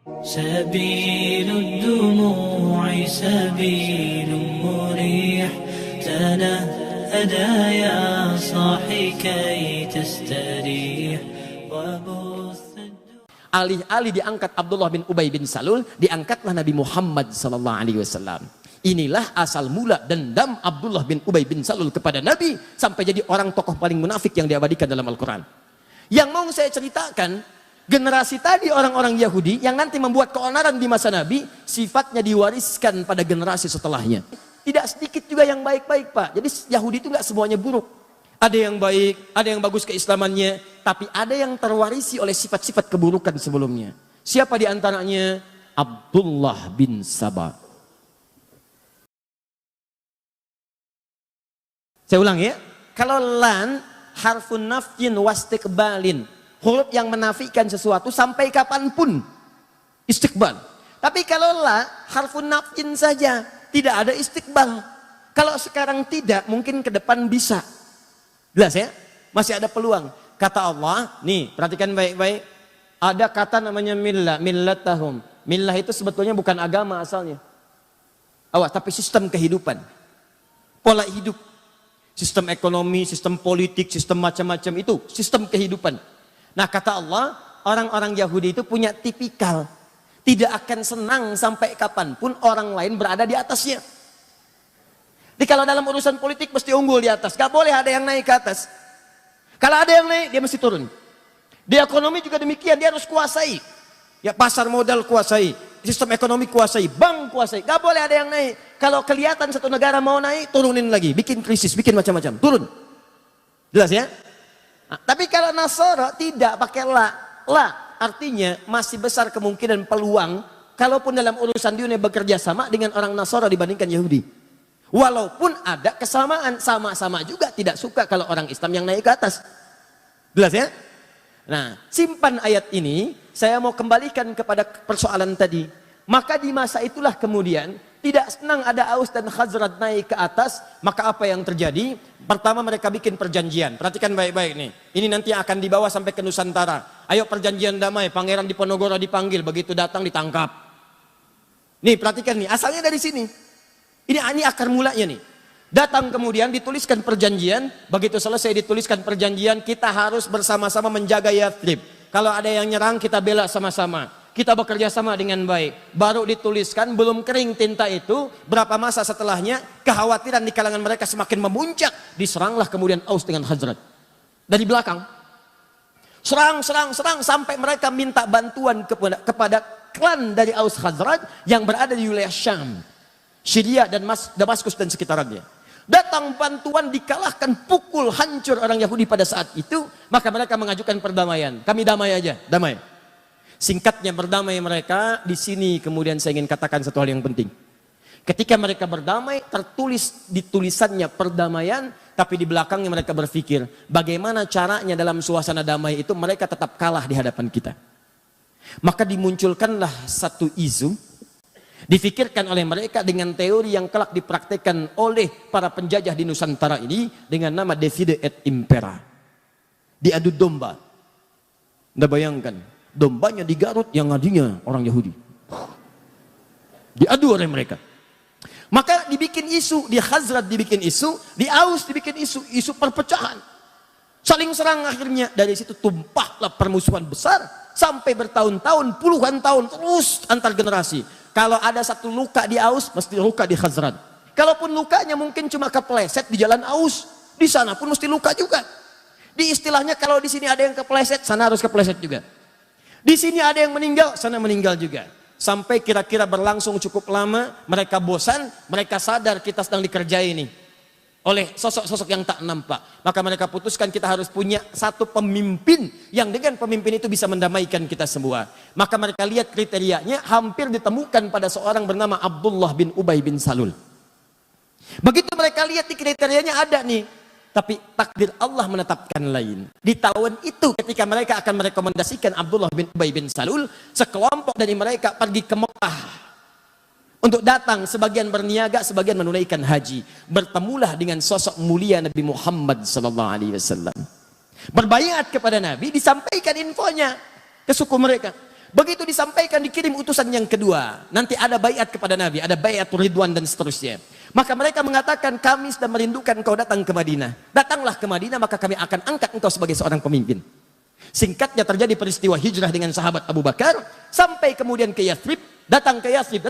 سبيل الدموع سبيل مريح تنهدى يا صاحي كي تستريح Alih-alih diangkat Abdullah bin Ubay bin Salul, diangkatlah Nabi Muhammad SAW. Inilah asal mula dendam Abdullah bin Ubay bin Salul kepada Nabi sampai jadi orang tokoh paling munafik yang diabadikan dalam Al-Quran. Yang mau saya ceritakan, generasi tadi orang-orang Yahudi yang nanti membuat keonaran di masa Nabi, sifatnya diwariskan pada generasi setelahnya. Tidak sedikit juga yang baik-baik, Pak. Jadi Yahudi itu nggak semuanya buruk. Ada yang baik, ada yang bagus keislamannya, tapi ada yang terwarisi oleh sifat-sifat keburukan sebelumnya. Siapa di antaranya? Abdullah bin Saba. Saya ulang ya. Kalau lan harfun nafyin wastiqbalin, huruf yang menafikan sesuatu sampai kapanpun, istiqbal. Tapi kalau la harfun nafyin saja, tidak ada istiqbal. Kalau sekarang tidak, mungkin ke depan bisa. Jelas ya? Masih ada peluang. Kata Allah, nih perhatikan baik-baik. Ada kata namanya millah, millatahum. Millah itu sebetulnya bukan agama asalnya. Awas, tapi sistem kehidupan. Pola hidup. Sistem ekonomi, sistem politik, sistem macam-macam itu. Sistem kehidupan. Nah kata Allah, orang-orang Yahudi itu punya tipikal. Tidak akan senang sampai kapanpun orang lain berada di atasnya. Jadi kalau dalam urusan politik mesti unggul di atas. Gak boleh ada yang naik ke atas. Kalau ada yang naik, dia mesti turun. Di ekonomi juga demikian, dia harus kuasai. Ya pasar modal kuasai, sistem ekonomi kuasai, bank kuasai. Gak boleh ada yang naik. Kalau kelihatan satu negara mau naik, turunin lagi. Bikin krisis, bikin macam-macam. Turun. Jelas ya? Nah, tapi kalau Nasara tidak pakai la. La artinya masih besar kemungkinan peluang. Kalaupun dalam urusan dunia bekerja sama dengan orang Nasara dibandingkan Yahudi. Walaupun ada kesamaan, sama-sama juga tidak suka kalau orang Islam yang naik ke atas. Jelas ya? Nah, simpan ayat ini, saya mau kembalikan kepada persoalan tadi. Maka di masa itulah kemudian, tidak senang ada Aus dan Khazraj naik ke atas, maka apa yang terjadi? Pertama mereka bikin perjanjian. Perhatikan baik-baik nih. Ini nanti akan dibawa sampai ke Nusantara. Ayo perjanjian damai, Pangeran Diponegoro dipanggil, begitu datang ditangkap. Nih perhatikan nih, asalnya dari sini. Ini akar mulanya nih. Datang kemudian dituliskan perjanjian. Begitu selesai dituliskan perjanjian, kita harus bersama-sama menjaga Yathrib. Kalau ada yang nyerang, kita bela sama-sama. Kita bekerja sama dengan baik. Baru dituliskan, belum kering tinta itu. Berapa masa setelahnya, kekhawatiran di kalangan mereka semakin memuncak. Diseranglah kemudian Aus dengan Khazraj. Dari belakang. Serang, sampai mereka minta bantuan kepada klan dari Aus Khazraj yang berada di wilayah Syam. Syria dan Damaskus dan sekitarannya. Datang bantuan, dikalahkan, pukul, hancur orang Yahudi pada saat itu. Maka mereka mengajukan perdamaian. Kami damai aja, damai. Singkatnya berdamai mereka. Di sini kemudian saya ingin katakan satu hal yang penting. Ketika mereka berdamai, tertulis di tulisannya perdamaian. Tapi di belakangnya mereka berpikir, bagaimana caranya dalam suasana damai itu mereka tetap kalah di hadapan kita. Maka dimunculkanlah satu isu. Difikirkan oleh mereka dengan teori yang kelak dipraktekkan oleh para penjajah di Nusantara ini dengan nama Divide et Impera. Diadu domba. Anda bayangkan, dombanya di Garut yang ngadinya orang Yahudi. Diadu oleh mereka. Maka dibikin isu, di Khazraj dibikin isu, di Aus dibikin isu perpecahan. Saling serang akhirnya, dari situ tumpahlah permusuhan besar sampai bertahun-tahun, puluhan tahun terus antar generasi. Kalau ada satu luka di Aus, mesti luka di Khazraj. Kalaupun lukanya mungkin cuma kepleset di jalan Aus, di sana pun mesti luka juga. Di istilahnya kalau di sini ada yang kepleset, sana harus kepleset juga. Di sini ada yang meninggal, sana meninggal juga. Sampai kira-kira berlangsung cukup lama, mereka bosan, mereka sadar kita sedang dikerjai nih oleh sosok-sosok yang tak nampak. Maka mereka putuskan kita harus punya satu pemimpin yang dengan pemimpin itu bisa mendamaikan kita semua. Maka mereka lihat kriterianya hampir ditemukan pada seorang bernama Abdullah bin Ubay bin Salul. Begitu mereka lihat di kriterianya ada nih. Tapi takdir Allah menetapkan lain. Di tahun itu ketika mereka akan merekomendasikan Abdullah bin Ubay bin Salul, sekelompok dari mereka pergi ke Mekah. Untuk datang, sebagian berniaga, sebagian menunaikan haji. Bertemulah dengan sosok mulia Nabi Muhammad SAW. Berbaiat kepada Nabi, disampaikan infonya ke suku mereka. Begitu disampaikan, dikirim utusan yang kedua. Nanti ada baiat kepada Nabi, ada baiatul ridwan dan seterusnya. Maka mereka mengatakan, kami sudah merindukan kau datang ke Madinah. Datanglah ke Madinah, maka kami akan angkat engkau sebagai seorang pemimpin. Singkatnya terjadi peristiwa hijrah dengan sahabat Abu Bakar, sampai kemudian ke Yathrib, datang ke Yathrib,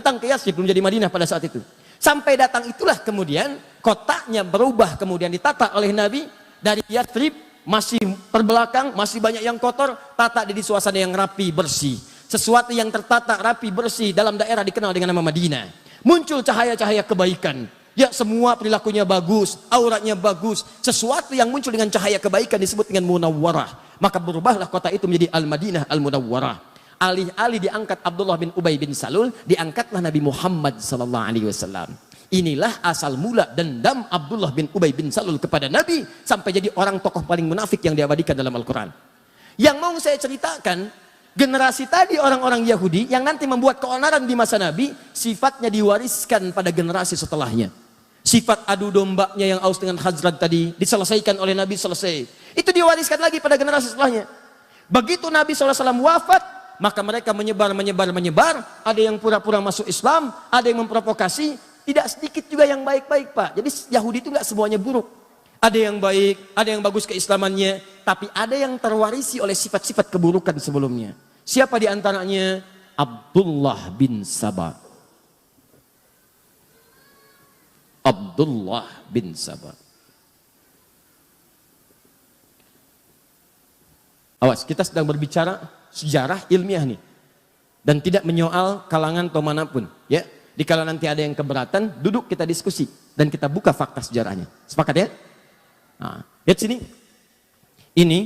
belum jadi Madinah pada saat itu. Sampai datang itulah kemudian, kotanya berubah kemudian ditata oleh Nabi, dari Yathrib, masih terbelakang, masih banyak yang kotor, tata di suasana yang rapi, bersih. Sesuatu yang tertata, rapi, bersih dalam daerah dikenal dengan nama Madinah. Muncul cahaya-cahaya kebaikan. Ya, semua perilakunya bagus, auratnya bagus. Sesuatu yang muncul dengan cahaya kebaikan disebut dengan Munawwarah. Maka berubahlah kota itu menjadi Al-Madinah Al-Munawwarah. Alih-alih diangkat Abdullah bin Ubay bin Salul, diangkatlah Nabi Muhammad SAW. Inilah asal mula dendam Abdullah bin Ubay bin Salul kepada Nabi, sampai jadi orang tokoh paling munafik yang diabadikan dalam Al-Quran. Yang mau saya ceritakan, generasi tadi orang-orang Yahudi yang nanti membuat keonaran di masa Nabi, sifatnya diwariskan pada generasi setelahnya. Sifat adu dombanya yang Aus dengan Khazraj tadi diselesaikan oleh Nabi, selesai. Itu diwariskan lagi pada generasi setelahnya. Begitu Nabi SAW wafat, maka mereka menyebar. Ada yang pura-pura masuk Islam, ada yang memprovokasi. Tidak sedikit juga yang baik-baik, Pak. Jadi Yahudi itu nggak semuanya buruk. Ada yang baik, ada yang bagus keislamannya, tapi ada yang terwarisi oleh sifat-sifat keburukan sebelumnya. Siapa di antaranya? Abdullah bin Saba. Abdullah bin Saba. Awas, kita sedang berbicara sejarah ilmiah nih. Dan tidak menyoal kalangan atau manapun. Ya, dikala nanti ada yang keberatan, duduk kita diskusi. Dan kita buka fakta sejarahnya. Sepakat ya? Nah, lihat sini. Ini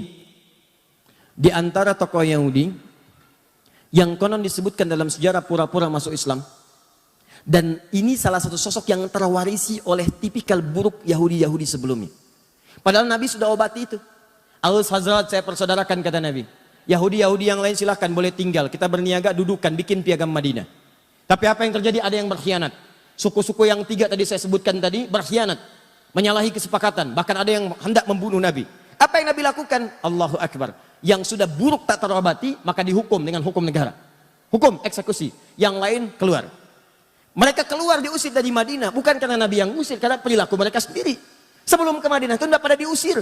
di antara tokoh Yahudi yang konon disebutkan dalam sejarah pura-pura masuk Islam. Dan ini salah satu sosok yang terwarisi oleh tipikal buruk Yahudi-Yahudi sebelumnya. Padahal Nabi sudah obati itu. Aus Hazrat, saya persaudarakan, kata Nabi. Yahudi-Yahudi yang lain silahkan boleh tinggal. Kita berniaga, dudukan, bikin piagam Madinah. Tapi apa yang terjadi? Ada yang berkhianat. Suku-suku yang 3 tadi saya sebutkan tadi berkhianat. Menyalahi kesepakatan. Bahkan ada yang hendak membunuh Nabi. Apa yang Nabi lakukan? Allahu Akbar. Yang sudah buruk tak terobati, maka dihukum dengan hukum negara. Hukum, eksekusi. Yang lain keluar. Mereka keluar diusir dari Madinah. Bukan karena Nabi yang usir, karena perilaku mereka sendiri. Sebelum ke Madinah itu tidak pada diusir.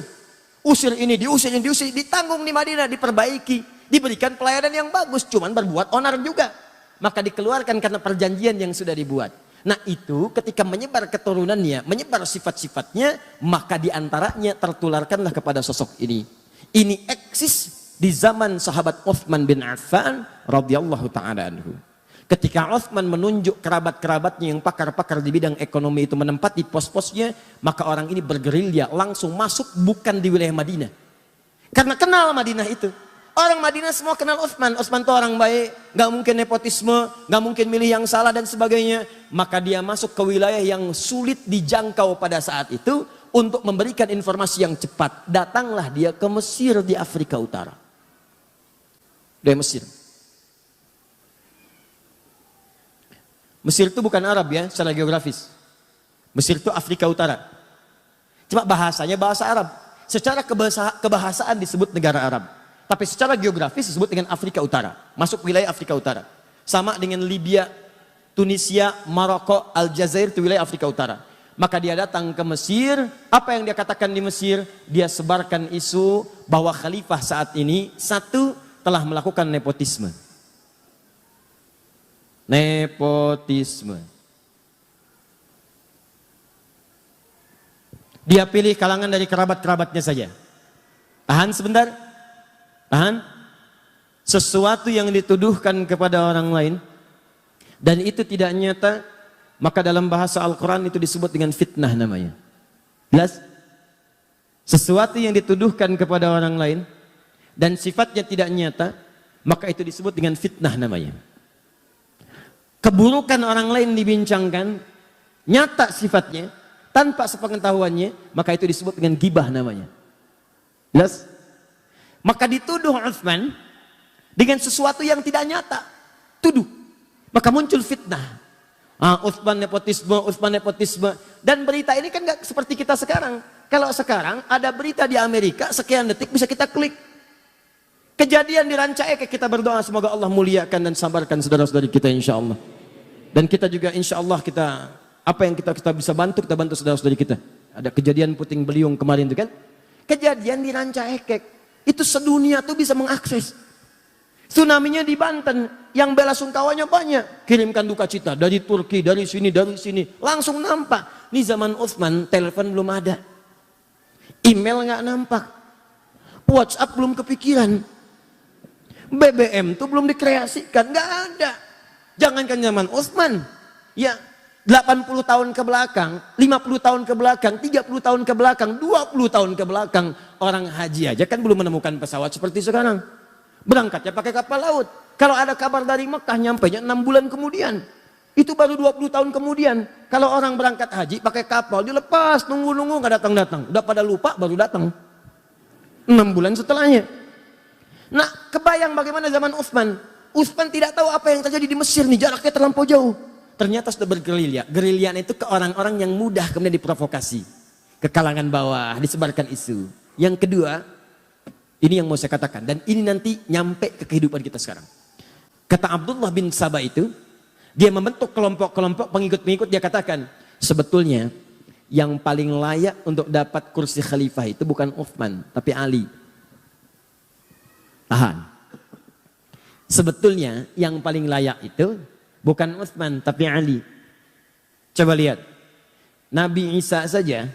Usir ini, diusir, ditanggung di Madinah, diperbaiki. Diberikan pelayanan yang bagus, cuman berbuat onar juga. Maka dikeluarkan karena perjanjian yang sudah dibuat. Nah itu ketika menyebar keturunannya, menyebar sifat-sifatnya, maka diantaranya tertularkanlah kepada sosok ini. Ini eksis di zaman sahabat Uthman bin Affan radhiyallahu ta'ala anhu. Ketika Uthman menunjuk kerabat-kerabatnya yang pakar-pakar di bidang ekonomi itu menempati pos-posnya, maka orang ini bergerilya langsung masuk bukan di wilayah Madinah. Karena kenal Madinah itu. Orang Madinah semua kenal Uthman. Uthman itu orang baik, nggak mungkin nepotisme, nggak mungkin milih yang salah dan sebagainya. Maka dia masuk ke wilayah yang sulit dijangkau pada saat itu untuk memberikan informasi yang cepat. Datanglah dia ke Mesir di Afrika Utara. Dari Mesir. Mesir itu bukan Arab ya, secara geografis. Mesir itu Afrika Utara. Cuma bahasanya bahasa Arab. Secara kebahasaan disebut negara Arab. Tapi secara geografis disebut dengan Afrika Utara. Masuk wilayah Afrika Utara. Sama dengan Libya, Tunisia, Maroko, Aljazair itu wilayah Afrika Utara. Maka dia datang ke Mesir. Apa yang dia katakan di Mesir? Dia sebarkan isu bahwa khalifah saat ini, satu, telah melakukan nepotisme. Nepotisme. Dia pilih kalangan dari kerabat-kerabatnya saja. Tahan sebentar. Tahan. Sesuatu yang dituduhkan kepada orang lain dan itu tidak nyata, maka dalam bahasa Al-Quran itu disebut dengan fitnah namanya. Jelas? Sesuatu yang dituduhkan kepada orang lain dan sifatnya tidak nyata, maka itu disebut dengan fitnah namanya. Keburukan orang lain dibincangkan, nyata sifatnya, tanpa sepengetahuannya, maka itu disebut dengan gibah namanya. Jelas? Maka dituduh Uthman dengan sesuatu yang tidak nyata. Tuduh. Maka muncul fitnah. Uthman nepotisme. Dan berita ini kan gak seperti kita sekarang. Kalau sekarang ada berita di Amerika, sekian detik bisa kita klik. Kejadian di Rancaekek, kita berdoa semoga Allah muliakan dan sabarkan saudara-saudari kita insya Allah. Dan kita juga insya Allah apa yang kita bisa bantu, kita bantu saudara-saudari kita. Ada kejadian puting beliung kemarin itu kan. Kejadian di Rancaekek, itu sedunia tuh bisa mengakses. Tsunami-nya di Banten, yang bela sungkawanya banyak. Kirimkan duka cita dari Turki, dari sini, langsung nampak. Ini zaman Utsman, telepon belum ada. Email nggak nampak. WhatsApp belum kepikiran. BBM tuh belum dikreasikan, nggak ada. Jangankan zaman Utsman, ya 80 tahun ke belakang, 50 tahun ke belakang, 30 tahun ke belakang, 20 tahun ke belakang, orang haji aja kan belum menemukan pesawat seperti sekarang. Berangkatnya pakai kapal laut. Kalau ada kabar dari Mekah, nyampainya 6 bulan kemudian. Itu baru 20 tahun kemudian. Kalau orang berangkat haji pakai kapal, dilepas, nunggu nggak datang. Udah pada lupa baru datang. 6 bulan setelahnya. Nah, kebayang bagaimana zaman Utsman. Utsman tidak tahu apa yang terjadi di Mesir nih, jaraknya terlampau jauh. Ternyata sudah bergerilya. Gerilya itu ke orang-orang yang mudah kemudian diprovokasi. Ke kalangan bawah, disebarkan isu. Yang kedua, ini yang mau saya katakan. Dan ini nanti nyampe ke kehidupan kita sekarang. Kata Abdullah bin Sabah itu, dia membentuk kelompok-kelompok pengikut-pengikut, dia katakan, sebetulnya yang paling layak untuk dapat kursi khalifah itu bukan Utsman, tapi Ali. Tahan. Sebetulnya yang paling layak itu bukan Utsman tapi Ali. Coba lihat. Nabi Isa saja,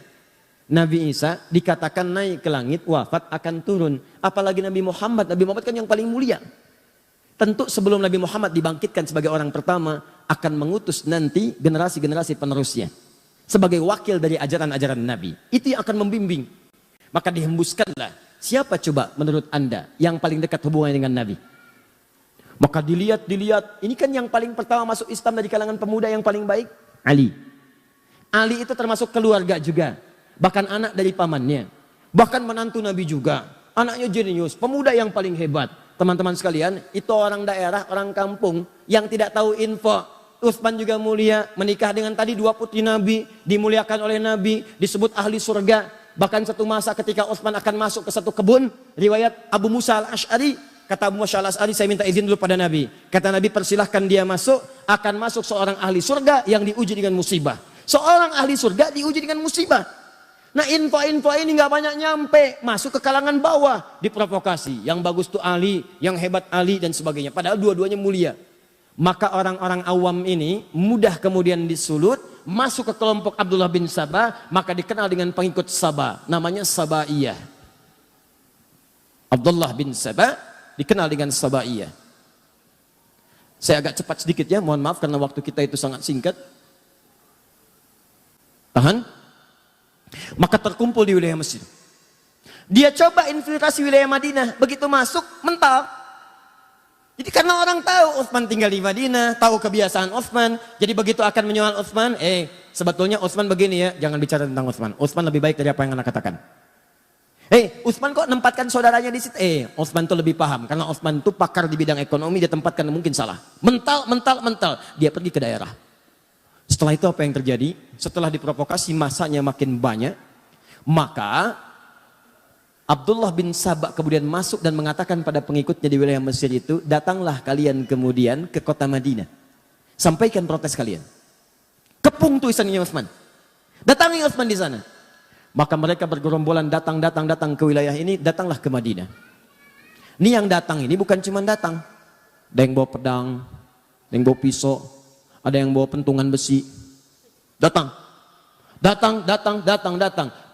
Nabi Isa dikatakan naik ke langit, wafat, akan turun. Apalagi Nabi Muhammad. Nabi Muhammad kan yang paling mulia. Tentu sebelum Nabi Muhammad dibangkitkan sebagai orang pertama, akan mengutus nanti generasi-generasi penerusnya. Sebagai wakil dari ajaran-ajaran Nabi. Itu yang akan membimbing. Maka dihembuskanlah. Siapa coba menurut Anda yang paling dekat hubungannya dengan Nabi? Maka dilihat, ini kan yang paling pertama masuk Islam dari kalangan pemuda yang paling baik, Ali. Ali itu termasuk keluarga juga, bahkan anak dari pamannya, bahkan menantu Nabi juga, anaknya jenius, pemuda yang paling hebat. Teman-teman sekalian, itu orang daerah, orang kampung yang tidak tahu info. Utsman juga mulia, menikah dengan tadi 2 putri Nabi, dimuliakan oleh Nabi, disebut ahli surga. Bahkan satu masa ketika Utsman akan masuk ke satu kebun, riwayat Abu Musa al-Ash'ari, kata Abu Musa al-Ash'ari, saya minta izin dulu pada Nabi. Kata Nabi, persilahkan dia masuk, akan masuk seorang ahli surga yang diuji dengan musibah. Seorang ahli surga diuji dengan musibah. Nah, info-info ini nggak banyak nyampe, masuk ke kalangan bawah, diprovokasi. Yang bagus tuh Ali, yang hebat Ali dan sebagainya. Padahal dua-duanya mulia. Maka orang-orang awam ini mudah kemudian disulut, masuk ke kelompok Abdullah bin Sabah, maka dikenal dengan pengikut Sabah, namanya Sabaiyah. Abdullah bin Sabah dikenal dengan Sabaiyah. Saya agak cepat sedikit ya, mohon maaf karena waktu kita itu sangat singkat. Tahan. Maka terkumpul di wilayah Mesir. Dia coba infiltrasi wilayah Madinah, begitu masuk mental. Jadi karena orang tahu Utsman tinggal di Madinah, tahu kebiasaan Utsman, jadi begitu akan menyoal Utsman, sebetulnya Utsman begini ya, jangan bicara tentang Utsman. Utsman lebih baik dari apa yang Anda katakan. Utsman kok nempatkan saudaranya di situ? Utsman itu lebih paham, karena Utsman itu pakar di bidang ekonomi, dia tempatkan mungkin salah. Mental. Dia pergi ke daerah. Setelah itu apa yang terjadi? Setelah diprovokasi masanya makin banyak, maka Abdullah bin Sabah kemudian masuk dan mengatakan pada pengikutnya di wilayah Mesir itu, datanglah kalian kemudian ke kota Madinah. Sampaikan protes kalian. Kepung tulisannya Utsman. Datangi Utsman di sana. Maka mereka bergerombolan datang ke wilayah ini, datanglah ke Madinah. Ini yang datang ini bukan cuma datang. Ada yang bawa pedang, ada yang bawa pisau, ada yang bawa pentungan besi. Datang.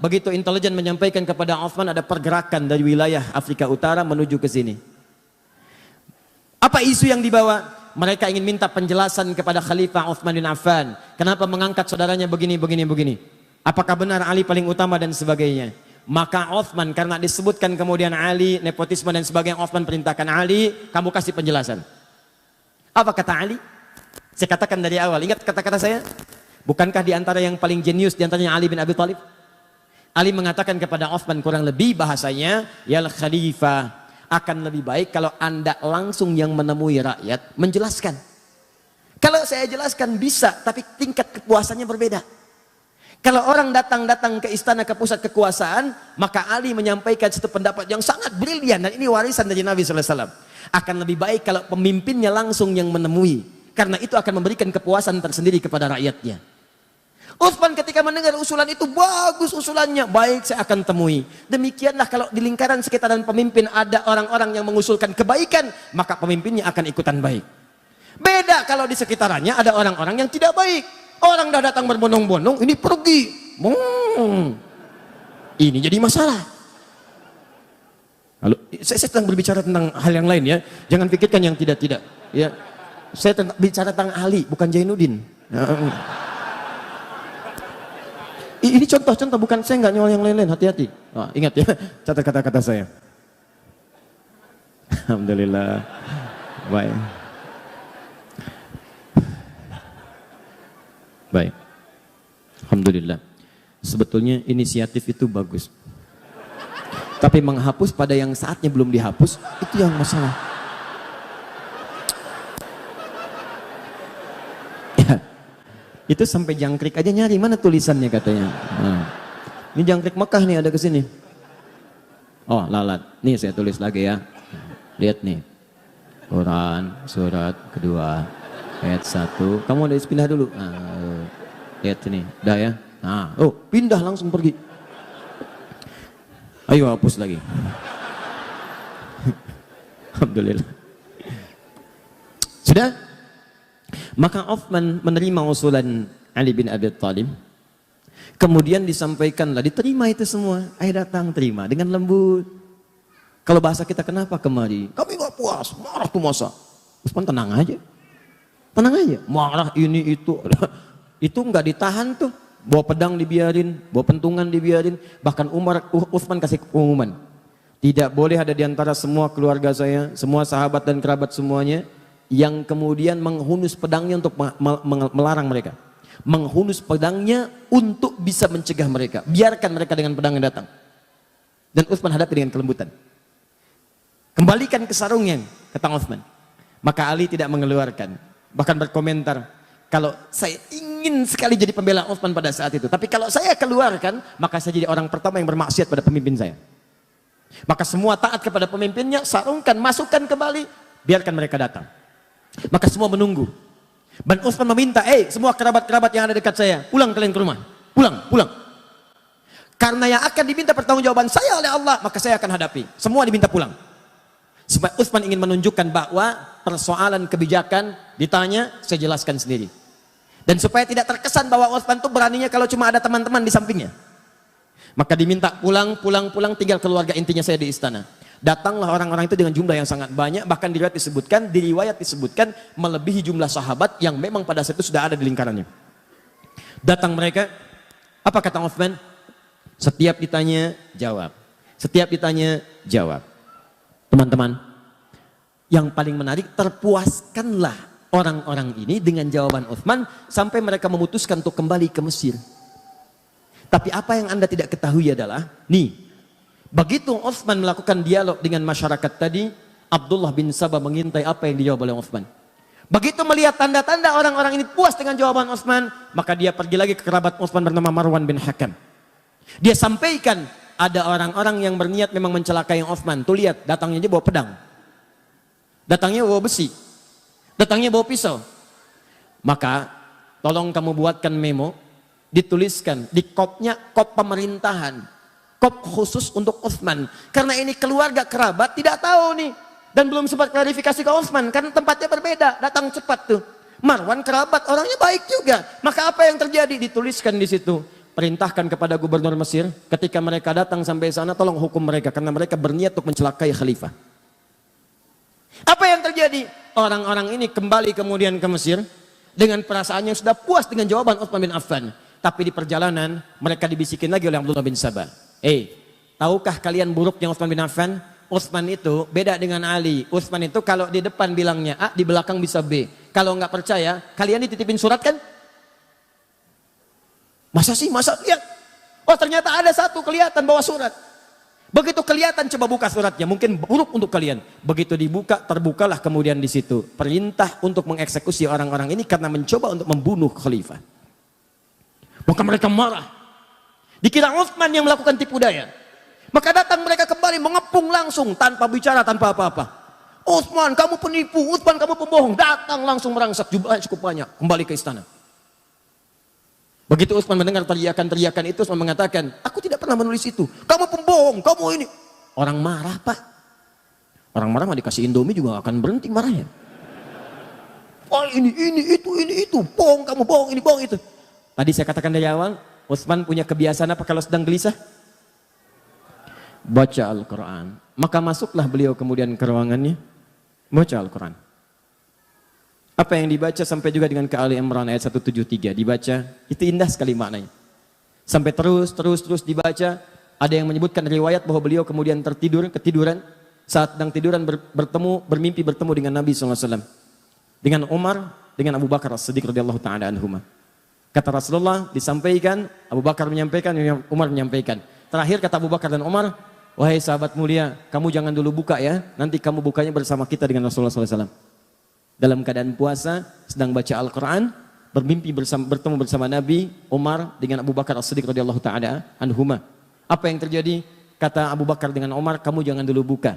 Begitu intelijen menyampaikan kepada Utsman ada pergerakan dari wilayah Afrika Utara menuju ke sini. Apa isu yang dibawa? Mereka ingin minta penjelasan kepada Khalifah Utsman bin Affan. Kenapa mengangkat saudaranya begini. Apakah benar Ali paling utama dan sebagainya. Maka Utsman karena disebutkan kemudian Ali, nepotisme dan sebagainya, Utsman perintahkan Ali, kamu kasih penjelasan. Apa kata Ali? Saya katakan dari awal, ingat kata-kata saya? Bukankah di antara yang paling jenius di antaranya Ali bin Abi Thalib? Ali mengatakan kepada Utsman kurang lebih bahasanya, ya Khalifah, akan lebih baik kalau Anda langsung yang menemui rakyat menjelaskan. Kalau saya jelaskan bisa, tapi tingkat kepuasannya berbeda. Kalau orang datang ke istana, ke pusat kekuasaan, maka Ali menyampaikan satu pendapat yang sangat brilian, dan ini warisan dari Nabi SAW. Akan lebih baik kalau pemimpinnya langsung yang menemui, karena itu akan memberikan kepuasan tersendiri kepada rakyatnya. Utsman ketika mendengar usulan itu, bagus usulannya, baik saya akan temui. Demikianlah kalau di lingkaran sekitaran pemimpin ada orang-orang yang mengusulkan kebaikan, maka pemimpinnya akan ikutan baik. Beda kalau di sekitarannya ada orang-orang yang tidak baik. Orang dah datang berbondong-bondong, ini pergi. Ini jadi masalah. Lalu, saya sedang berbicara tentang hal yang lain ya. Jangan pikirkan yang tidak-tidak. Ya, saya bicara tentang Ali, bukan Jainuddin. Ini contoh-contoh, bukan, saya nggak nyolong yang lain-lain, hati-hati. Ingat ya, catat kata-kata saya. Alhamdulillah. Baik. Baik. Alhamdulillah. Sebetulnya inisiatif itu bagus. Tapi menghapus pada yang saatnya belum dihapus, itu yang masalah. Ya. Itu sampai jangkrik aja nyari, mana tulisannya katanya. Ini jangkrik Mekah nih, ada ke sini. Oh, lalat. Nih saya tulis lagi ya. Lihat nih. Quran surat kedua ayat 1. Kamu udah pindah dulu. Lihat sini. Udah ya. Oh, pindah langsung pergi. Ayo hapus lagi. Alhamdulillah. Sudah? Maka Utsman menerima usulan Ali bin Abi Thalib. Kemudian disampaikanlah, diterima itu semua. Ayo datang, terima dengan lembut. Kalau bahasa kita, kenapa kemari? Kami gak puas, marah tuh masa. Utsman tenang aja. Tenang aja, marah ini itu. Itu nggak ditahan tuh. Bawa pedang dibiarin, bawa pentungan dibiarin. Bahkan Utsman kasih pengumuman. Tidak boleh ada di antara semua keluarga saya, semua sahabat dan kerabat semuanya, yang kemudian menghunus pedangnya untuk melarang mereka. Menghunus pedangnya untuk bisa mencegah mereka. Biarkan mereka dengan pedangnya datang. Dan Utsman hadapi dengan kelembutan. Kembalikan ke sarungnya, kata Utsman. Maka Ali tidak mengeluarkan. Bahkan berkomentar, kalau saya ingin sekali jadi pembela Utsman pada saat itu. Tapi kalau saya keluarkan, maka saya jadi orang pertama yang bermaksiat pada pemimpin saya. Maka semua taat kepada pemimpinnya, sarungkan, masukkan kembali, biarkan mereka datang. Maka semua menunggu. Dan Utsman meminta, semua kerabat-kerabat yang ada dekat saya, pulang kalian ke rumah. Pulang. Karena yang akan diminta pertanggungjawaban saya oleh Allah, maka saya akan hadapi. Semua diminta pulang. Supaya Utsman ingin menunjukkan bahwa persoalan kebijakan ditanya, saya jelaskan sendiri. Dan supaya tidak terkesan bahwa Utsman itu beraninya kalau cuma ada teman-teman di sampingnya. Maka diminta pulang, tinggal keluarga intinya saya di istana. Datanglah orang-orang itu dengan jumlah yang sangat banyak, bahkan di riwayat disebutkan melebihi jumlah sahabat yang memang pada saat itu sudah ada di lingkarannya. Datang mereka, apa kata Utsman? Setiap ditanya, jawab. Setiap ditanya, jawab. Teman-teman, yang paling menarik, terpuaskanlah orang-orang ini dengan jawaban Utsman sampai mereka memutuskan untuk kembali ke Mesir. Tapi apa yang Anda tidak ketahui adalah, begitu Utsman melakukan dialog dengan masyarakat tadi, Abdullah bin Sabah mengintai apa yang dijawab oleh Utsman. Begitu melihat tanda-tanda orang-orang ini puas dengan jawaban Utsman, maka dia pergi lagi ke kerabat Utsman bernama Marwan bin Hakam. Dia sampaikan, ada orang-orang yang berniat memang mencelakai Utsman. Tuh lihat, datangnya aja bawa pedang. Datangnya bawa besi. Datangnya bawa pisau. Maka tolong kamu buatkan memo, dituliskan di kopnya, kop pemerintahan. Kop khusus untuk Utsman. Karena ini keluarga kerabat tidak tahu nih. Dan belum sempat klarifikasi ke Utsman karena tempatnya berbeda. Datang cepat tuh. Marwan kerabat, orangnya baik juga. Maka apa yang terjadi? Dituliskan di situ. Perintahkan kepada gubernur Mesir, ketika mereka datang sampai sana, tolong hukum mereka karena mereka berniat untuk mencelakai khalifah. Apa yang terjadi? Orang-orang ini kembali kemudian ke Mesir dengan perasaan yang sudah puas dengan jawaban Utsman bin Affan. Tapi di perjalanan mereka dibisikin lagi oleh Abdullah bin Sabah. Tahukah kalian buruknya Utsman bin Affan? Utsman itu beda dengan Ali. Utsman itu kalau di depan bilangnya A, di belakang bisa B. Kalau nggak percaya, kalian dititipin surat kan? Masa sih? Masa? Lihat. Oh ternyata ada satu kelihatan bawa surat. Begitu kelihatan coba buka suratnya. Mungkin buruk untuk kalian. Begitu dibuka, terbukalah kemudian di situ. Perintah untuk mengeksekusi orang-orang ini karena mencoba untuk membunuh khalifah. Maka mereka marah. Dikira Utsman yang melakukan tipu daya. Maka datang mereka kembali mengepung langsung tanpa bicara, tanpa apa-apa. Utsman, kamu penipu. Utsman, kamu pembohong. Datang langsung merangsak jumlahnya cukup banyak. Kembali ke istana. Begitu Utsman mendengar teriakan-teriakan itu, Utsman mengatakan, aku tidak pernah menulis itu. Kamu pembohong, kamu ini. Orang marah, Pak. Orang marah mah dikasih Indomie juga akan berhenti marahnya. Oh ini itu, bohong kamu, bohong ini, bohong itu. Tadi saya katakan dari awal, Utsman punya kebiasaan apa kalau sedang gelisah? Baca Al-Quran. Maka masuklah beliau kemudian ke ruangannya, baca Al-Quran. Apa yang dibaca sampai juga dengan ke Ali Imran ayat 173 dibaca, itu indah sekali maknanya. Sampai terus dibaca, ada yang menyebutkan riwayat bahwa beliau kemudian ketiduran, saat sedang tiduran bermimpi bertemu dengan Nabi SAW. Dengan Umar, dengan Abu Bakar As-Siddiq radhiyallahu ta'ala anhuma. Kata Rasulullah disampaikan, Abu Bakar menyampaikan, Umar menyampaikan. Terakhir kata Abu Bakar dan Umar, wahai sahabat mulia, kamu jangan dulu buka ya, nanti kamu bukanya bersama kita dengan Rasulullah SAW. Dalam keadaan puasa, sedang baca Al-Quran, bertemu bersama Nabi, Umar dengan Abu Bakar As-Siddiq radhiyallahu ta'ala anhuma. Apa yang terjadi? Kata Abu Bakar dengan Umar, kamu jangan dulu buka,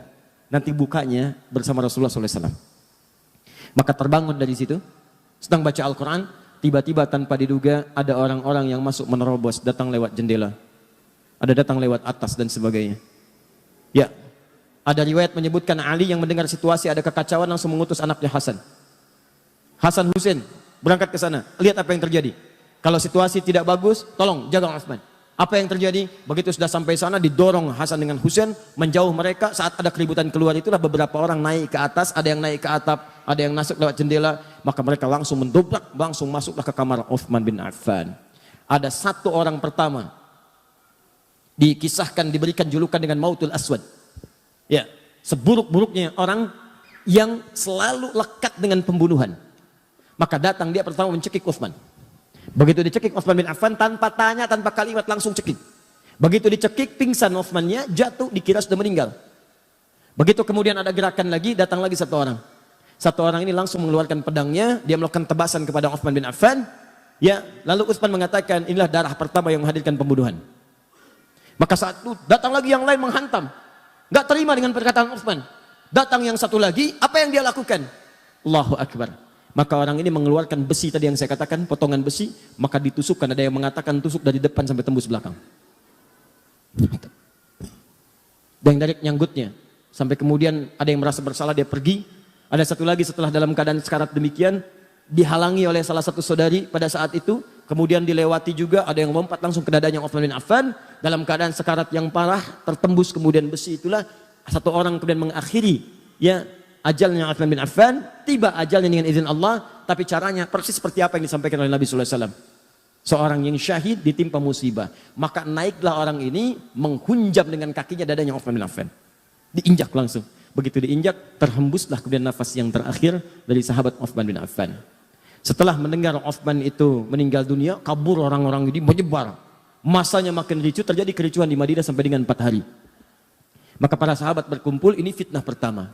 nanti bukanya bersama Rasulullah SAW. Maka terbangun dari situ, sedang baca Al-Quran, tiba-tiba tanpa diduga ada orang-orang yang masuk menerobos, datang lewat jendela, ada datang lewat atas dan sebagainya. Ya, ada riwayat menyebutkan Ali yang mendengar situasi ada kekacauan langsung mengutus anaknya Hasan Husain berangkat ke sana, lihat apa yang terjadi. Kalau situasi tidak bagus, tolong jaga Utsman. Apa yang terjadi? Begitu sudah sampai sana, didorong Hasan dengan Husain menjauh mereka. Saat ada keributan keluar itulah beberapa orang naik ke atas, ada yang naik ke atap, ada yang masuk lewat jendela. Maka mereka langsung mendobrak, langsung masuklah ke kamar Utsman bin Affan. Ada satu orang pertama dikisahkan diberikan julukan dengan Mautul Aswad. Ya, seburuk-buruknya orang yang selalu lekat dengan pembunuhan. Maka datang dia pertama mencekik Utsman. Begitu dicekik Utsman bin Affan, tanpa tanya, tanpa kalimat, langsung cekik. Begitu dicekik, pingsan Utsmannya, jatuh, dikira sudah meninggal. Begitu kemudian ada gerakan lagi, datang lagi satu orang. Satu orang ini langsung mengeluarkan pedangnya, dia melakukan tebasan kepada Utsman bin Affan. Ya, lalu Utsman mengatakan, inilah darah pertama yang menghadirkan pembunuhan. Maka saat itu datang lagi yang lain menghantam. Gak terima dengan perkataan Utsman. Datang yang satu lagi, apa yang dia lakukan? Allahu Akbar. Maka orang ini mengeluarkan besi tadi yang saya katakan, potongan besi, maka ditusukkan. Ada yang mengatakan tusuk dari depan sampai tembus belakang. Dan dari nyanggutnya. Sampai kemudian ada yang merasa bersalah, dia pergi. Ada satu lagi setelah dalam keadaan sekarat demikian, dihalangi oleh salah satu saudari pada saat itu. Kemudian dilewati juga, ada yang lompat langsung ke dadanya Utsman bin Affan. Dalam keadaan sekarat yang parah, tertembus kemudian besi itulah. Satu orang kemudian mengakhiri, ya, ajalnya Utsman bin Affan, tiba ajalnya dengan izin Allah, tapi caranya persis seperti apa yang disampaikan oleh Nabi sallallahu alaihi wasallam. Seorang yang syahid ditimpa musibah, maka naiklah orang ini menghunjam dengan kakinya dadanya Utsman bin Affan. Diinjak langsung. Begitu diinjak, terhembuslah kemudian nafas yang terakhir dari sahabat Utsman bin Affan. Setelah mendengar Utsman itu meninggal dunia, kabur orang-orang ini menyebar. Masanya makin ricuh, terjadi kericuhan di Madinah sampai dengan 4 hari. Maka para sahabat berkumpul, ini fitnah pertama.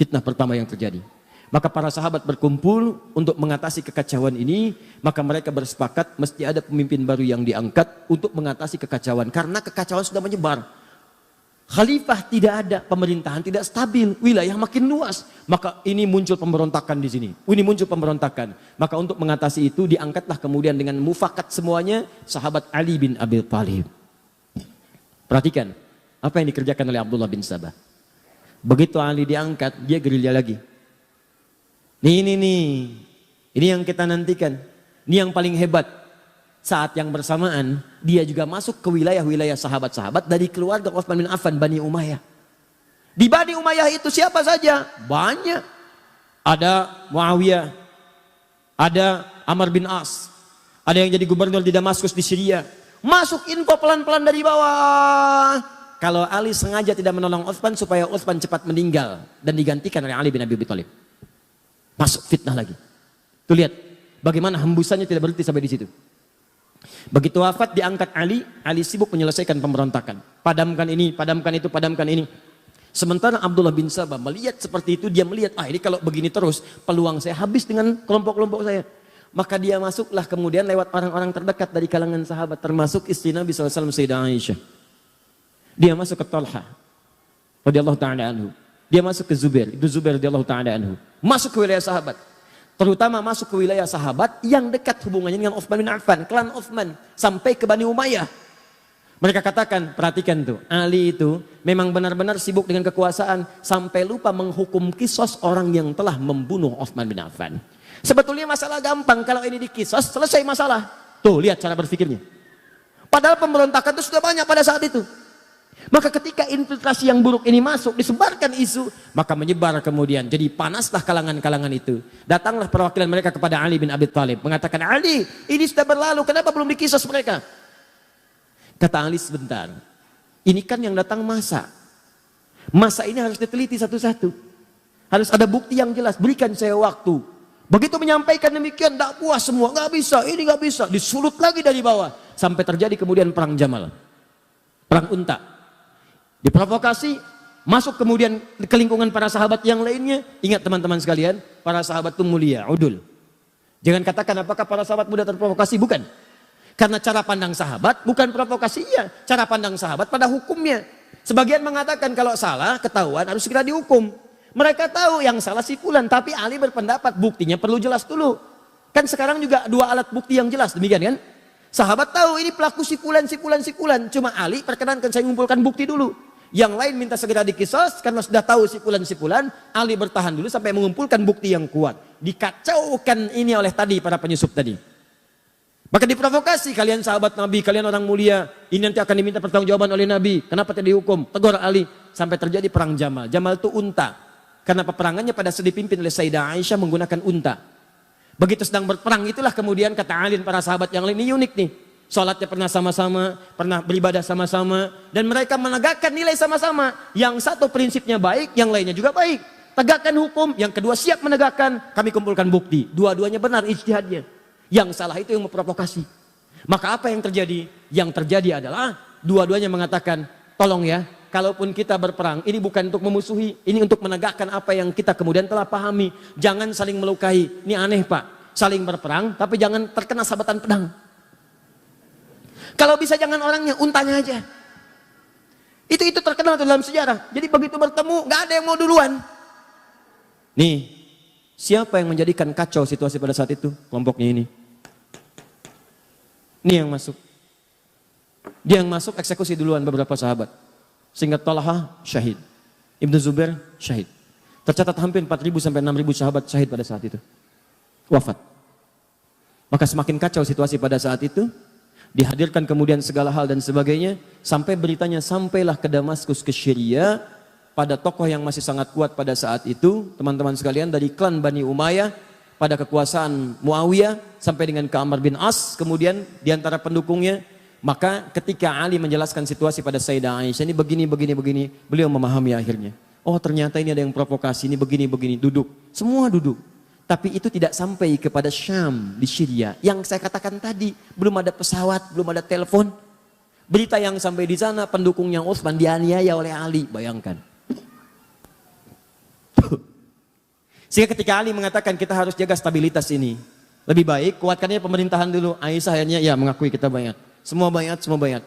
Fitnah pertama yang terjadi. Maka para sahabat berkumpul untuk mengatasi kekacauan ini, maka mereka bersepakat mesti ada pemimpin baru yang diangkat untuk mengatasi kekacauan. Karena kekacauan sudah menyebar. Khalifah tidak ada, pemerintahan tidak stabil, wilayah makin luas. Maka ini muncul pemberontakan di sini. Ini muncul pemberontakan. Maka untuk mengatasi itu diangkatlah kemudian dengan mufakat semuanya sahabat Ali bin Abi Thalib. Perhatikan apa yang dikerjakan oleh Abdullah bin Sabah. Begitu Ali diangkat, dia gerilya lagi. Ini yang kita nantikan. Ini yang paling hebat. Saat yang bersamaan, dia juga masuk ke wilayah-wilayah sahabat-sahabat dari keluarga Utsman bin Affan, Bani Umayyah. Di Bani Umayyah itu siapa saja? Banyak. Ada Muawiyah, ada Amr bin As, ada yang jadi gubernur di Damaskus di Syria. Masuk info pelan-pelan dari bawah. Kalau Ali sengaja tidak menolong Utsman supaya Utsman cepat meninggal dan digantikan oleh Ali bin Abi Thalib. Masuk fitnah lagi. Tuh lihat bagaimana hembusannya tidak berhenti sampai di situ. Begitu wafat diangkat Ali sibuk menyelesaikan pemberontakan. Padamkan ini, padamkan itu, padamkan ini. Sementara Abdullah bin Sabah melihat seperti itu, dia melihat, ini kalau begini terus peluang saya habis dengan kelompok-kelompok saya. Maka dia masuklah kemudian lewat orang-orang terdekat dari kalangan sahabat, termasuk istri Nabi SAW, Sayyidah Aisyah. Dia masuk ke Talha radhiyallahu ta'ala anhu. Dia masuk ke Zubair, itu Zubair radhiyallahu ta'ala anhu. Masuk ke wilayah sahabat. Terutama masuk ke wilayah sahabat yang dekat hubungannya dengan Uthman bin Affan, klan Uthman, sampai ke Bani Umayyah. Mereka katakan, perhatikan tuh, Ali itu memang benar-benar sibuk dengan kekuasaan sampai lupa menghukum kisos orang yang telah membunuh Uthman bin Affan. Sebetulnya masalah gampang, kalau ini dikisos selesai masalah. Tuh lihat cara berpikirnya. Padahal pemberontakan itu sudah banyak pada saat itu. Maka ketika infiltrasi yang buruk ini masuk, disebarkan isu, maka menyebar kemudian. Jadi panaslah kalangan-kalangan itu. Datanglah perwakilan mereka kepada Ali bin Abi Thalib, mengatakan, Ali, ini sudah berlalu, kenapa belum dikisos mereka? Kata Ali, sebentar, ini kan yang datang masa. Masa ini harus diteliti satu-satu. Harus ada bukti yang jelas, berikan saya waktu. Begitu menyampaikan demikian, tak puas semua, nggak bisa, ini nggak bisa. Disulut lagi dari bawah. Sampai terjadi kemudian perang Jamal. Perang Unta. Diprovokasi, masuk kemudian ke lingkungan para sahabat yang lainnya. Ingat teman-teman sekalian, para sahabat itu mulia, udul. Jangan katakan apakah para sahabat mudah terprovokasi, bukan. Karena cara pandang sahabat bukan provokasinya, cara pandang sahabat pada hukumnya. Sebagian mengatakan kalau salah, ketahuan harus segera dihukum. Mereka tahu yang salah si fulan, tapi Ali berpendapat buktinya perlu jelas dulu. Kan sekarang juga dua alat bukti yang jelas, demikian kan? Sahabat tahu ini pelaku si fulan, si fulan, si fulan. Cuma Ali perkenankan saya mengumpulkan bukti dulu. Yang lain minta segera dikisos karena sudah tahu si fulan, si fulan. Ali bertahan dulu sampai mengumpulkan bukti yang kuat. Dikacaukan ini oleh tadi para penyusup tadi. Maka diprovokasi, kalian sahabat Nabi, kalian orang mulia, ini nanti akan diminta pertanggungjawaban oleh Nabi. Kenapa tidak dihukum? Tegur Ali sampai terjadi perang Jamal. Jamal itu unta. Karena peperangannya pada saat dipimpin oleh Sayyidah Aisyah menggunakan unta. Begitu sedang berperang itulah kemudian kata Ali dan para sahabat yang lain, ini unik nih. Sholatnya pernah sama-sama, pernah beribadah sama-sama. Dan mereka menegakkan nilai sama-sama. Yang satu prinsipnya baik, yang lainnya juga baik. Tegakkan hukum, yang kedua siap menegakkan, kami kumpulkan bukti. Dua-duanya benar ijtihadnya. Yang salah itu yang memprovokasi. Maka apa yang terjadi? Yang terjadi adalah dua-duanya mengatakan, tolong ya, kalaupun kita berperang, ini bukan untuk memusuhi, ini untuk menegakkan apa yang kita kemudian telah pahami. Jangan saling melukai. Ini aneh Pak, saling berperang tapi jangan terkena sabatan pedang. Kalau bisa jangan orangnya, untanya aja. Itu terkenal dalam sejarah. Jadi begitu bertemu, nggak ada yang mau duluan. Nih, siapa yang menjadikan kacau situasi pada saat itu? Kelompoknya ini. Ini yang masuk. Dia yang masuk eksekusi duluan beberapa sahabat. Sehingga Talha syahid, Ibnu Zubair syahid. Tercatat hampir 4.000 sampai 6.000 sahabat syahid pada saat itu. Wafat. Maka semakin kacau situasi pada saat itu. Dihadirkan kemudian segala hal dan sebagainya. Sampai beritanya sampailah ke Damaskus, ke Syria. Pada tokoh yang masih sangat kuat pada saat itu. Teman-teman sekalian, dari klan Bani Umayyah. Pada kekuasaan Muawiyah. Sampai dengan ke Amr bin As. Kemudian diantara pendukungnya. Maka ketika Ali menjelaskan situasi pada Sayyidah Aisyah, ini begini, beliau memahami akhirnya. Oh ternyata ini ada yang provokasi, ini begini, duduk. Semua duduk. Tapi itu tidak sampai kepada Syam di Syria. Yang saya katakan tadi, belum ada pesawat, belum ada telepon. Berita yang sampai di sana, pendukungnya Utsman dianiaya oleh Ali, bayangkan. Sehingga ketika Ali mengatakan kita harus jaga stabilitas ini. Lebih baik kuatkannya pemerintahan dulu. Aisyah akhirnya ya mengakui kita bayat. Semua bayat.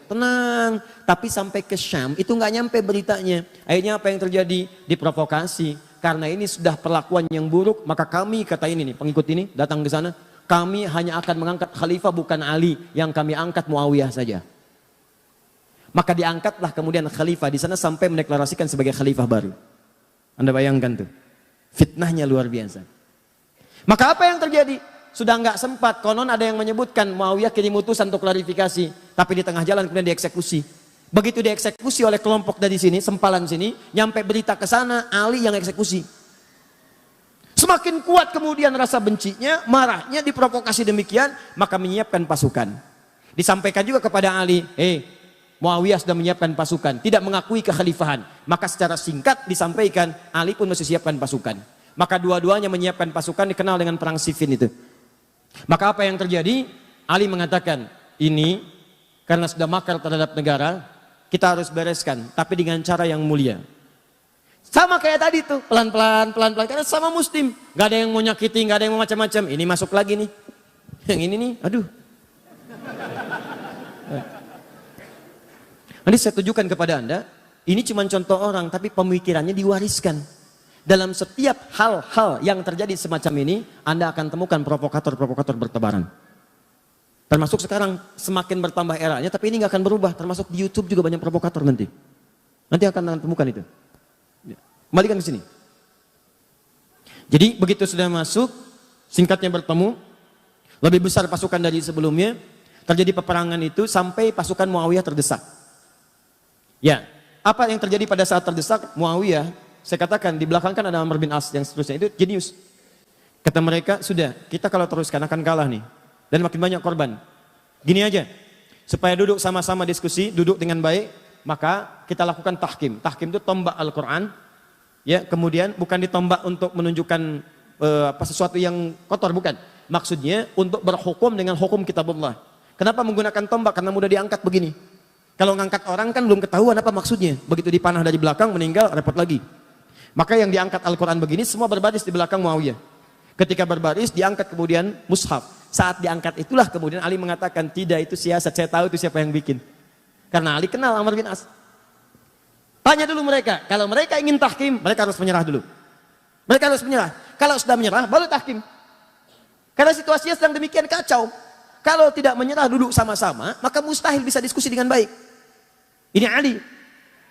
Tenang. Tapi sampai ke Syam itu nggak nyampe beritanya. Akhirnya apa yang terjadi? Diprovokasi. Karena ini sudah perlakuan yang buruk, maka kami, kata ini nih, pengikut ini datang ke sana, kami hanya akan mengangkat khalifah bukan Ali, yang kami angkat Muawiyah saja. Maka diangkatlah kemudian khalifah di sana sampai mendeklarasikan sebagai khalifah baru. Anda bayangkan tuh. Fitnahnya luar biasa. Maka apa yang terjadi? Sudah nggak sempat, konon ada yang menyebutkan Muawiyah kirim utusan untuk klarifikasi, tapi di tengah jalan kemudian dieksekusi. Begitu dieksekusi oleh kelompok dari sini, sempalan sini, nyampe berita ke sana, Ali yang eksekusi. Semakin kuat kemudian rasa bencinya, marahnya, diprovokasi demikian, maka menyiapkan pasukan. Disampaikan juga kepada Ali, Muawiyah sudah menyiapkan pasukan, tidak mengakui kekhalifahan. Maka secara singkat disampaikan, Ali pun mesti siapkan pasukan. Maka dua-duanya menyiapkan pasukan, dikenal dengan perang Siffin itu. Maka apa yang terjadi? Ali mengatakan, ini karena sudah makar terhadap negara, kita harus bereskan, tapi dengan cara yang mulia. Sama kayak tadi tuh, pelan-pelan, karena sama muslim. Gak ada yang mau nyakiti, gak ada yang mau macam-macam. Ini masuk lagi nih. Yang ini nih, aduh. Nanti saya tunjukkan kepada Anda, ini cuma contoh orang, tapi pemikirannya diwariskan. Dalam setiap hal-hal yang terjadi semacam ini, Anda akan temukan provokator-provokator bertebaran. Termasuk sekarang semakin bertambah eranya, tapi ini nggak akan berubah. Termasuk di YouTube juga banyak provokator nanti. Nanti akan temukan itu. Kembalikan ke sini. Jadi begitu sudah masuk, singkatnya bertemu, lebih besar pasukan dari sebelumnya, terjadi peperangan itu sampai pasukan Muawiyah terdesak. Ya, apa yang terjadi pada saat terdesak Muawiyah? Saya katakan di belakang kan ada Amr bin As yang seterusnya, itu jenius. Kata mereka, sudah kita kalau teruskan akan kalah nih. Dan makin banyak korban. Gini aja, supaya duduk sama-sama diskusi, duduk dengan baik, maka kita lakukan tahkim. Tahkim itu tombak Al-Quran. Ya, kemudian bukan ditombak untuk menunjukkan sesuatu yang kotor, bukan. Maksudnya untuk berhukum dengan hukum kitabullah. Kenapa menggunakan tombak? Karena mudah diangkat begini. Kalau ngangkat orang kan belum ketahuan apa maksudnya. Begitu dipanah dari belakang, meninggal, repot lagi. Maka yang diangkat Al-Quran begini, semua berbaris di belakang Muawiyah. Ketika berbaris, diangkat kemudian mushaf. Saat diangkat itulah kemudian Ali mengatakan, tidak itu siasat, saya tahu itu siapa yang bikin. Karena Ali kenal Amr bin As. Tanya dulu mereka, kalau mereka ingin tahkim, mereka harus menyerah dulu. Mereka harus menyerah. Kalau sudah menyerah, baru tahkim. Karena situasinya sedang demikian kacau. Kalau tidak menyerah duduk sama-sama, maka mustahil bisa diskusi dengan baik. Ini Ali.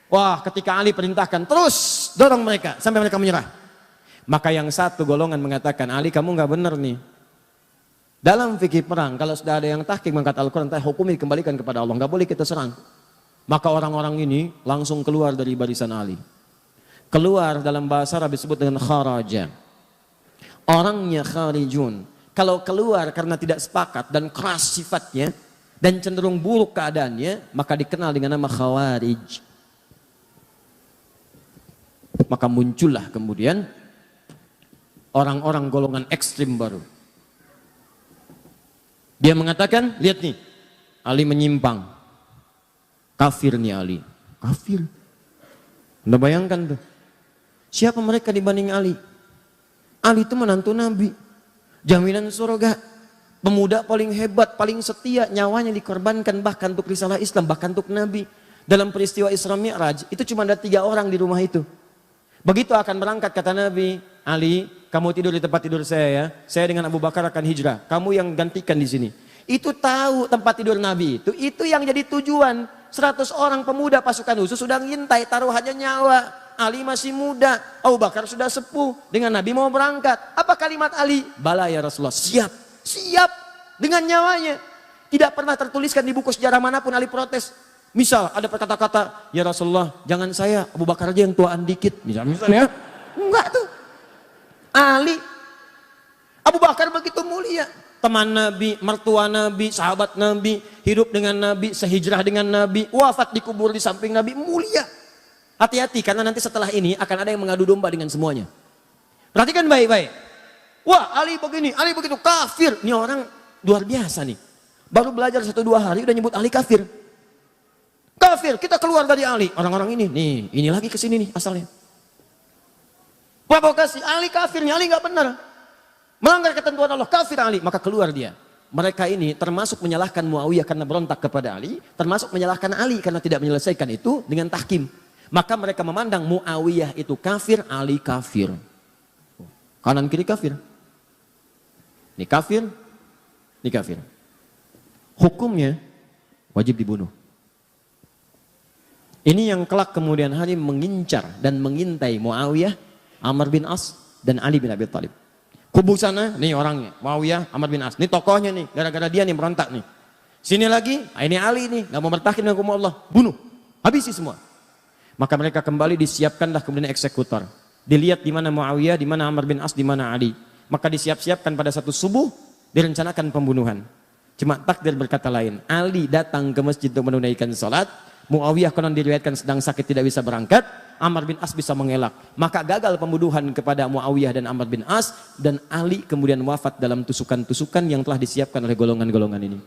Wah, ketika Ali perintahkan, terus dorong mereka sampai mereka menyerah. Maka yang satu golongan mengatakan, Ali kamu nggak benar nih. Dalam fikih perang, kalau sudah ada yang tahkim mengangkat Al-Quran, hukum dikembalikan kepada Allah, nggak boleh kita serang. Maka orang-orang ini langsung keluar dari barisan Ali. Keluar dalam bahasa Arab disebut dengan kharaja. Orangnya kharijun. Kalau keluar karena tidak sepakat dan keras sifatnya dan cenderung buruk keadaannya, maka dikenal dengan nama khawarij. Maka muncullah kemudian orang-orang golongan ekstrim baru. Dia mengatakan, lihat nih, Ali menyimpang. Kafir nih Ali. Kafir. Anda bayangkan tuh. Siapa mereka dibanding Ali? Ali itu menantu Nabi. Jaminan surga. Pemuda paling hebat, paling setia. Nyawanya dikorbankan bahkan untuk risalah Islam, bahkan untuk Nabi. Dalam peristiwa Isra Mi'raj, itu cuma ada 3 orang di rumah itu. Begitu akan berangkat kata Nabi, Ali, kamu tidur di tempat tidur saya ya. Saya dengan Abu Bakar akan hijrah. Kamu yang gantikan di sini. Itu tahu tempat tidur Nabi itu. Itu yang jadi tujuan. 100 orang pemuda pasukan khusus sudah ngintai, taruhannya nyawa. Ali masih muda, Abu Bakar sudah sepuh. Dengan Nabi mau berangkat. Apa kalimat Ali? Bala ya Rasulullah. Siap. Siap. Dengan nyawanya. Tidak pernah tertuliskan di buku sejarah manapun Ali protes. Misal ada kata-kata, ya Rasulullah, jangan saya, Abu Bakar aja yang tuaan dikit. Misalnya, enggak tuh. Ali, Abu Bakar begitu mulia. Teman Nabi, mertua Nabi, sahabat Nabi, hidup dengan Nabi, sehijrah dengan Nabi, wafat dikubur di samping Nabi, mulia. Hati-hati, karena nanti setelah ini akan ada yang mengadu domba dengan semuanya. Perhatikan baik-baik. Wah, Ali begini, Ali begitu, kafir. Ini orang luar biasa nih. Baru belajar 1-2 hari, udah nyebut Ali kafir. Kafir, kita keluar dari Ali. Orang-orang ini lagi kesini nih asalnya. Provokasi, Ali kafirnya, Ali nggak benar. Melanggar ketentuan Allah, kafir Ali. Maka keluar dia. Mereka ini termasuk menyalahkan Muawiyah karena berontak kepada Ali. Termasuk menyalahkan Ali karena tidak menyelesaikan itu dengan tahkim. Maka mereka memandang Muawiyah itu kafir, Ali kafir. Kanan kiri kafir. Ini kafir, ini kafir. Hukumnya wajib dibunuh. Ini yang kelak kemudian hari mengincar dan mengintai Muawiyah, Amr bin As, dan Ali bin Abi Thalib. Kubu sana, nih orangnya, Muawiyah, Amr bin As. Ini tokohnya nih, gara-gara dia nih berontak nih. Sini lagi, ini Ali nih, gak mau bertahan dengan hukum Allah. Bunuh, habisi semua. Maka mereka kembali disiapkanlah kemudian eksekutor. Dilihat di mana Muawiyah, di mana Amr bin As, di mana Ali. Maka disiap-siapkan pada satu subuh, direncanakan pembunuhan. Cuma takdir berkata lain. Ali datang ke masjid untuk menunaikan sholat. Muawiyah konon diriwayatkan sedang sakit tidak bisa berangkat. Amr bin As bisa mengelak. Maka gagal pembunuhan kepada Muawiyah dan Amr bin As. Dan Ali kemudian wafat dalam tusukan-tusukan yang telah disiapkan oleh golongan-golongan ini.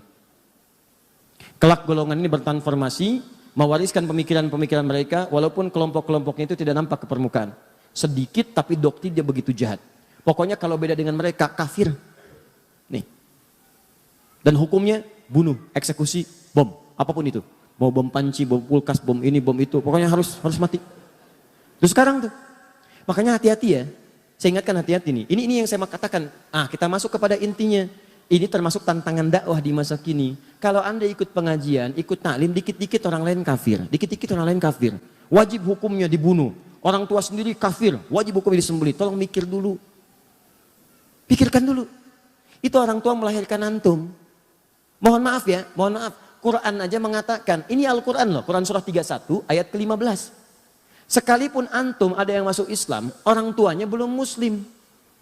Kelak golongan ini bertransformasi, mewariskan pemikiran-pemikiran mereka, walaupun kelompok-kelompoknya itu tidak nampak ke permukaan. Sedikit tapi doktrin dia begitu jahat. Pokoknya kalau beda dengan mereka, kafir. Nih. Dan hukumnya bunuh, eksekusi, bom, apapun itu. Mau bom panci, bom kulkas, bom ini, bom itu, pokoknya harus mati. Terus sekarang tuh, makanya hati-hati ya. Saya ingatkan hati-hati nih. Ini yang saya mau katakan. Kita masuk kepada intinya. Ini termasuk tantangan dakwah di masa kini. Kalau Anda ikut pengajian, ikut taklim, dikit-dikit orang lain kafir. Dikit-dikit orang lain kafir. Wajib hukumnya dibunuh. Orang tua sendiri kafir. Wajib hukumnya disembelih. Tolong mikir dulu. Pikirkan dulu. Itu orang tua melahirkan antum. Mohon maaf ya, mohon maaf. Quran aja mengatakan, ini Al-Quran loh. Quran surah 31 ayat ke-15. Sekalipun antum ada yang masuk Islam, orang tuanya belum muslim.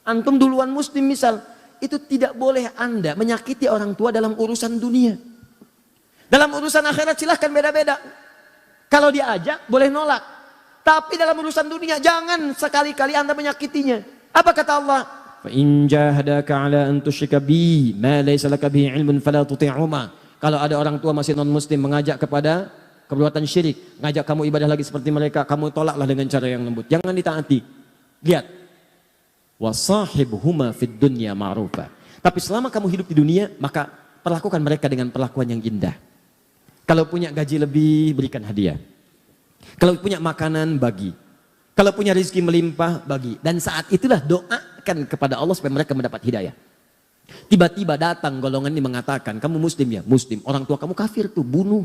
Antum duluan muslim misal, itu tidak boleh Anda menyakiti orang tua dalam urusan dunia. Dalam urusan akhirat silahkan beda-beda. Kalau diajak boleh nolak. Tapi dalam urusan dunia jangan sekali-kali Anda menyakitinya. Apa kata Allah? فَإِنْ جَاهَدَاكَ عَلَىٰ أَنْ تُشْرِكَ بِي مَا لَيْسَ لَكَ بِهِ عِلْمٌ فَلَا تُطِعْهُمَا. Kalau ada orang tua masih non-muslim mengajak kepada perbuatan syirik, ngajak kamu ibadah lagi seperti mereka, kamu tolaklah dengan cara yang lembut. Jangan ditaati. Lihat. Wasahibhuma fid dunya ma'rufa. Tapi selama kamu hidup di dunia, maka perlakukan mereka dengan perlakuan yang indah. Kalau punya gaji lebih, berikan hadiah. Kalau punya makanan, bagi. Kalau punya rezeki melimpah, bagi. Dan saat itulah doakan kepada Allah supaya mereka mendapat hidayah. Tiba-tiba datang golongan ini mengatakan, kamu muslim ya? Muslim. Orang tua kamu kafir tuh, bunuh.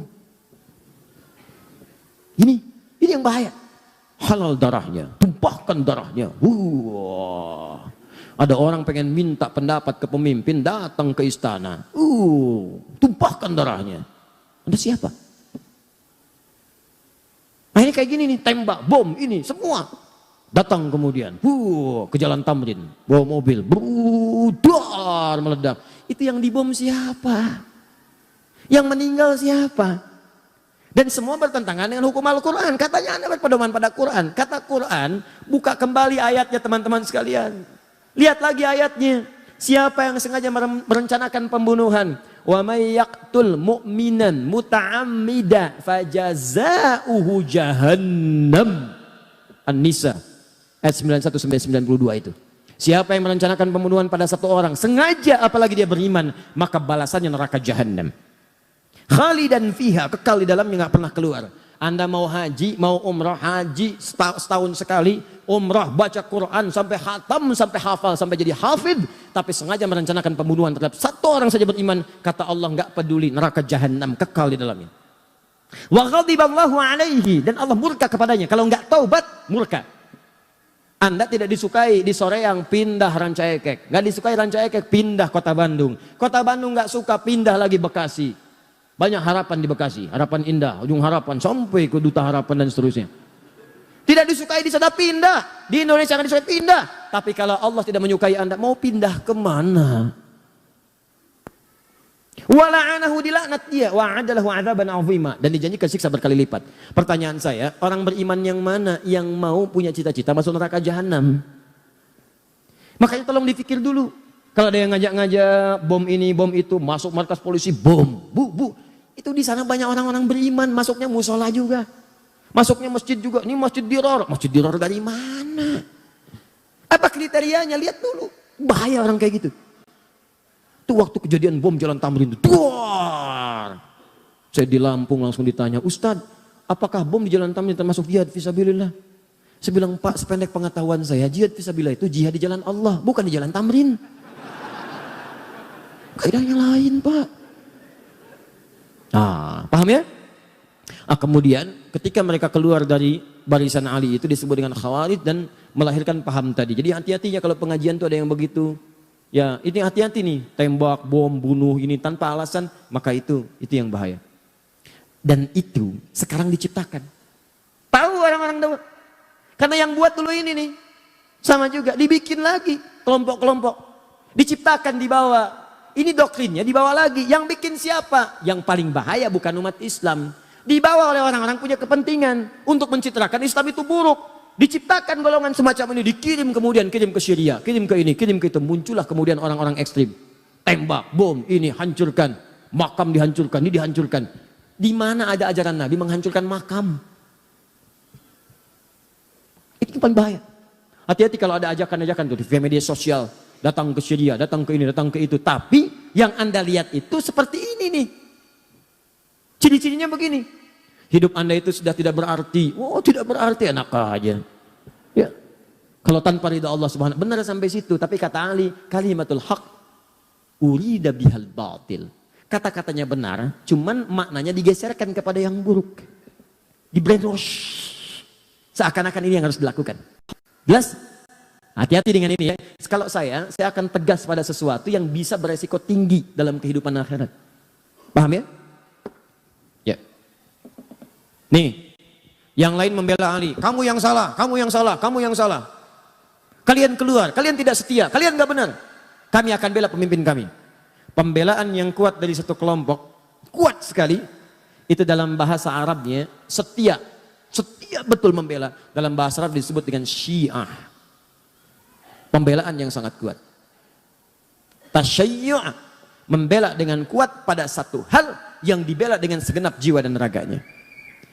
Ini yang bahaya. Halal darahnya, tumpahkan darahnya. Ada orang pengen minta pendapat ke pemimpin, datang ke istana. Tumpahkan darahnya. Anda siapa? Nah ini kayak gini nih, tembak, bom, ini semua. Datang kemudian, ke Jalan Tamrin, bawa mobil, dar meledak. Itu yang dibom siapa? Yang meninggal siapa? Dan semua bertentangan dengan hukum Al-Quran. Katanya Anda berpedoman pada Quran. Kata Quran, buka kembali ayatnya teman-teman sekalian. Lihat lagi ayatnya. Siapa yang sengaja merencanakan pembunuhan? Wa may yaqtul mu'minan muta'ammida fajaza'uhu jahannam. An-Nisa ayat 91 sampai 92 itu. Siapa yang merencanakan pembunuhan pada satu orang sengaja apalagi dia beriman, maka balasannya neraka jahannam. Khalidan fiha, kekal di dalamnya nggak pernah keluar. Anda mau haji, mau umrah, haji setahun sekali, umrah, baca Quran sampai khatam, sampai hafal, sampai jadi hafid, tapi sengaja merencanakan pembunuhan terhadap satu orang saja beriman, kata Allah nggak peduli, neraka jahannam, kekal di dalamnya. Wa ghadiballahu alaihi, dan Allah murka kepadanya. Kalau nggak taubat, murka. Anda tidak disukai di Soreang, pindah Ranca Ekek. Nggak disukai Ranca Ekek, pindah Kota Bandung. Kota Bandung nggak suka, pindah lagi Bekasi. Banyak harapan di Bekasi, harapan indah, ujung harapan, sampai ke Duta Harapan dan seterusnya. Tidak disukai di sana, pindah. Di Indonesia nggak disukai, pindah. Tapi kalau Allah tidak menyukai Anda, mau pindah kemana? Wala'anahu, dilaknat dia, wa'adalahu adzaban 'azima, dan dijanjikan siksa berkali lipat. Pertanyaan saya, orang beriman yang mana yang mau punya cita-cita masuk neraka jahanam? Makanya tolong dipikir dulu. Kalau ada yang ngajak-ngajak bom ini, bom itu, masuk markas polisi, bom, bu. Itu di sana banyak orang-orang beriman, masuknya musola juga. Masuknya masjid juga. Ini masjid diror. Masjid diror dari mana? Apa kriterianya? Lihat dulu. Bahaya orang kayak gitu. Itu waktu kejadian bom Jalan Tamrin itu. Saya di Lampung langsung ditanya, Ustadz, apakah bom di Jalan Tamrin termasuk jihad fisabilillah? Saya bilang, Pak, sependek pengetahuan saya, jihad fisabilillah itu jihad di jalan Allah, bukan di Jalan Tamrin. Kaidahnya lain, Pak. Nah, paham ya? Kemudian ketika mereka keluar dari barisan Ali itu disebut dengan Khawarij dan melahirkan paham tadi. Jadi hati-hatinya kalau pengajian itu ada yang begitu. Ya, ini hati-hati nih, tembak, bom, bunuh ini tanpa alasan, maka itu yang bahaya. Dan itu sekarang diciptakan. Tahu orang-orang tahu. Karena yang buat dulu ini nih sama juga dibikin lagi kelompok-kelompok. Diciptakan di bawah. Ini doktrinnya dibawa lagi. Yang bikin siapa? Yang paling bahaya bukan umat Islam. Dibawa oleh orang-orang punya kepentingan untuk mencitrakan Islam itu buruk. Diciptakan golongan semacam ini, dikirim kemudian, kirim ke Syria, kirim ke ini, kirim ke itu. Muncullah kemudian orang-orang ekstrim. Tembak, bom, ini hancurkan. Makam dihancurkan, ini dihancurkan. Di mana ada ajaran Nabi menghancurkan makam? Itu paling bahaya. Hati-hati kalau ada ajakan-ajakan tuh di media sosial. Datang ke Syria, datang ke ini, datang ke itu. Tapi yang Anda lihat itu seperti ini nih. Ciri-cirinya begini. Hidup Anda itu sudah tidak berarti. Oh, tidak berarti, enak aja. Ya. Kalau tanpa ridha Allah Subhanahu, benar sampai situ, tapi kata Ali, kalimatul haq urida bihal batil. Kata-katanya benar, cuman maknanya digeserkan kepada yang buruk. Di brainwash. Seakan-akan ini yang harus dilakukan. Jelas? Hati-hati dengan ini ya. Kalau saya akan tegas pada sesuatu yang bisa beresiko tinggi dalam kehidupan akhirat. Paham ya? Ya. Nih, yang lain membela Ali. Kamu yang salah, kamu yang salah, kamu yang salah. Kalian keluar, kalian tidak setia, kalian nggak benar. Kami akan bela pemimpin kami. Pembelaan yang kuat dari satu kelompok, kuat sekali. Itu dalam bahasa Arabnya setia. Setia betul membela. Dalam bahasa Arab disebut dengan syiah. Pembelaan yang sangat kuat. Tasyayyu', membela dengan kuat pada satu hal yang dibela dengan segenap jiwa dan raganya.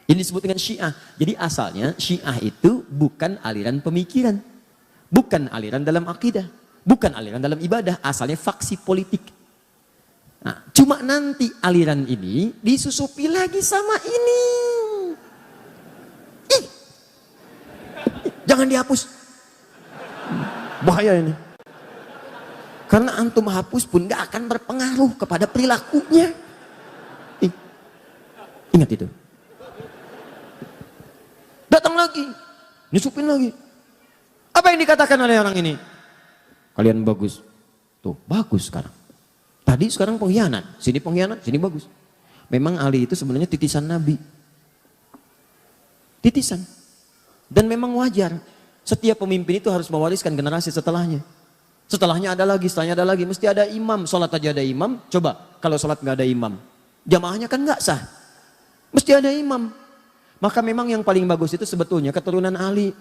Ini disebut dengan syiah. Jadi asalnya syiah itu bukan aliran pemikiran. Bukan aliran dalam akidah. Bukan aliran dalam ibadah. Asalnya faksi politik. Nah, cuma nanti aliran ini disusupi lagi sama ini. Ih, jangan dihapus. Bahaya ini. Karena antum hapus pun gak akan berpengaruh kepada perilakunya. Ingat itu. Datang lagi. Nyusupin lagi. Apa yang dikatakan oleh orang ini? Kalian bagus. Tuh, bagus sekarang. Tadi sekarang pengkhianat. Sini pengkhianat, sini bagus. Memang Ali itu sebenarnya titisan Nabi. Titisan. Dan memang wajar. Setiap pemimpin itu harus mewariskan generasi setelahnya. Setelahnya ada lagi, setelahnya ada lagi. Mesti ada imam, sholat aja ada imam. Coba, kalau sholat nggak ada imam. Jamaahnya kan nggak sah. Mesti ada imam. Maka memang yang paling bagus itu sebetulnya keturunan Ali.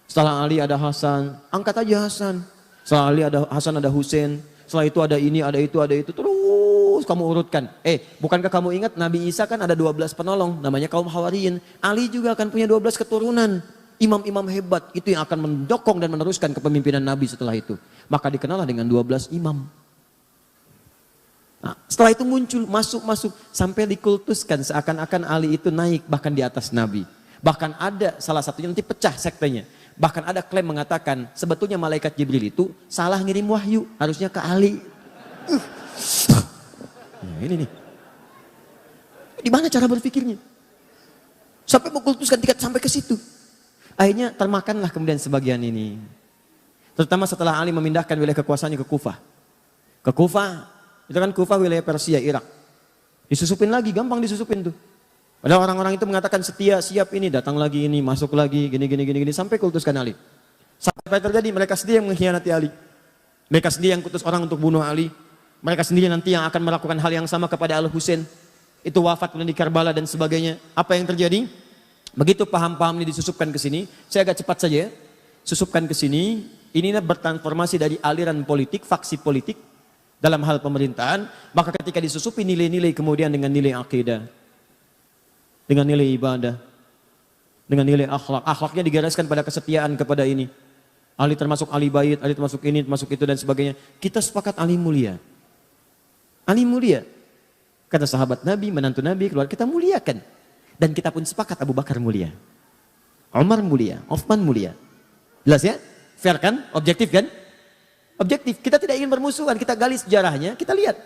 Setelah Ali ada Hasan, angkat aja Hasan. Setelah Ali ada Hasan, ada Husain. Setelah itu ada ini, ada itu, ada itu. Terus kamu urutkan. Bukankah kamu ingat Nabi Isa kan ada 12 penolong. Namanya kaum Hawariyin. Ali juga akan punya 12 keturunan. Imam-imam hebat itu yang akan mendokong dan meneruskan kepemimpinan Nabi setelah itu. Maka dikenallah dengan 12 imam. Nah, setelah itu muncul, masuk sampai dikultuskan seakan-akan Ali itu naik bahkan di atas Nabi. Bahkan ada salah satunya nanti pecah sektenya. Bahkan ada klaim mengatakan sebetulnya malaikat Jibril itu salah ngirim wahyu, harusnya ke Ali. Nah, ini nih. Di mana cara berpikirnya? Sampai mengkultuskan tingkat sampai ke situ. Akhirnya termakanlah kemudian sebagian ini. Terutama setelah Ali memindahkan wilayah kekuasaannya ke Kufah. Ke Kufah, itu kan Kufah wilayah Persia, Irak. Disusupin lagi, gampang disusupin tuh. Padahal orang-orang itu mengatakan setia, siap ini, datang lagi ini, masuk lagi, gini, sampai kultuskan Ali. Sampai terjadi mereka sendiri yang mengkhianati Ali. Mereka sendiri yang kutus orang untuk bunuh Ali. Mereka sendiri nanti yang akan melakukan hal yang sama kepada Al-Husain. Itu wafat kemudian di Karbala dan sebagainya. Apa yang terjadi? Begitu paham-paham ini disusupkan ke sini, saya agak cepat saja ya. Susupkan ke sini, ini bertransformasi dari aliran politik, faksi politik dalam hal pemerintahan, maka ketika disusupi nilai-nilai kemudian dengan nilai akidah, dengan nilai ibadah, dengan nilai akhlak. Akhlaknya digariskan pada kesetiaan kepada ini. Ali termasuk Ali bait, Ali termasuk ini, termasuk itu dan sebagainya. Kita sepakat Ali mulia. Ali mulia. Kata sahabat Nabi, menantu Nabi, keluar kita muliakan. Dan kita pun sepakat Abu Bakar mulia. Umar mulia, Utsman mulia. Jelas ya? Fair kan? Objektif kan? Objektif. Kita tidak ingin bermusuhan, kita gali sejarahnya, kita lihat.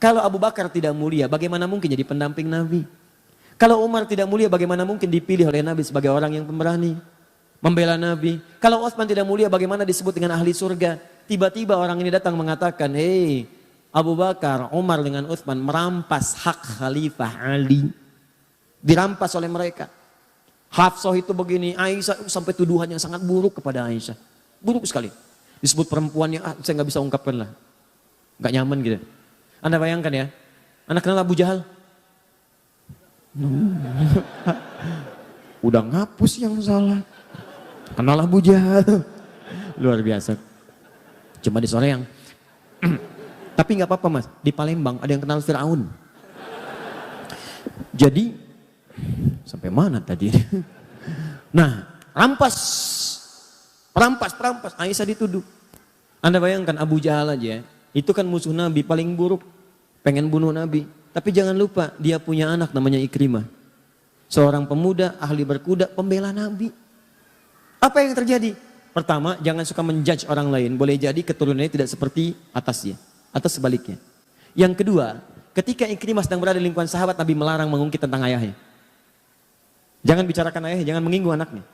Kalau Abu Bakar tidak mulia, bagaimana mungkin jadi pendamping Nabi? Kalau Umar tidak mulia, bagaimana mungkin dipilih oleh Nabi sebagai orang yang pemberani? Membela Nabi. Kalau Utsman tidak mulia, bagaimana disebut dengan ahli surga? Tiba-tiba orang ini datang mengatakan, hei Abu Bakar, Umar dengan Utsman merampas hak Khalifah Ali. Dirampas oleh mereka. Hafsah itu begini, Aisyah sampai tuduhan yang sangat buruk kepada Aisyah. Buruk sekali. Disebut perempuan yang saya nggak bisa ungkapkan lah. Nggak nyaman gitu. Anda bayangkan ya, Anda kenal Abu Jahal? Udah ngapus yang salah. Kenal Abu Jahal. Luar biasa. Cuma di sore yang tapi nggak apa-apa mas, di Palembang ada yang kenal Firaun. Jadi sampai mana tadi? Nah, perampas, Aisyah dituduh. Anda bayangkan Abu Jahal aja, itu kan musuh Nabi paling buruk. pengen bunuh Nabi. Tapi jangan lupa, dia punya anak namanya Ikrimah. Seorang pemuda, ahli berkuda, pembela Nabi. Apa yang terjadi? Pertama, jangan suka menjudge orang lain. Boleh jadi keturunannya tidak seperti atasnya, atau sebaliknya. Yang kedua, ketika Ikrimah sedang berada di lingkungan sahabat, Nabi melarang mengungkit tentang ayahnya. Jangan bicarakan ayahnya, jangan menyinggung anaknya.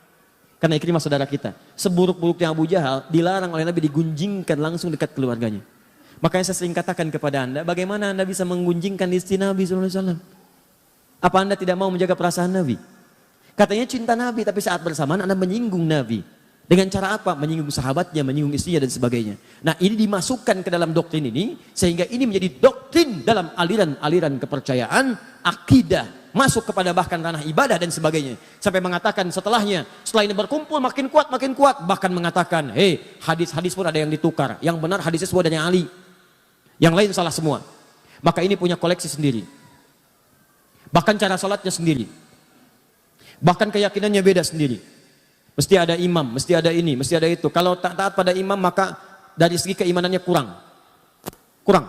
Karena Ikrimah saudara kita. Seburuk-buruknya Abu Jahal, dilarang oleh Nabi digunjingkan langsung dekat keluarganya. Makanya saya sering katakan kepada Anda, bagaimana Anda bisa menggunjingkan istri Nabi SAW? Apa Anda tidak mau menjaga perasaan Nabi? Katanya cinta Nabi, tapi saat bersamaan Anda menyinggung Nabi. Dengan cara apa? Menyinggung sahabatnya, menyinggung istrinya dan sebagainya. Nah, ini dimasukkan ke dalam doktrin ini, sehingga ini menjadi doktrin dalam aliran-aliran kepercayaan, akidah, masuk kepada bahkan ranah ibadah dan sebagainya. Sampai mengatakan setelahnya, setelah ini berkumpul makin kuat, bahkan mengatakan, hadis-hadis pun ada yang ditukar. Yang benar hadisnya semua dari Ali. Yang lain salah semua. Maka ini punya koleksi sendiri. Bahkan cara sholatnya sendiri. Bahkan keyakinannya beda sendiri. Mesti ada imam, mesti ada ini, mesti ada itu. Kalau tak taat pada imam maka dari segi keimanannya kurang.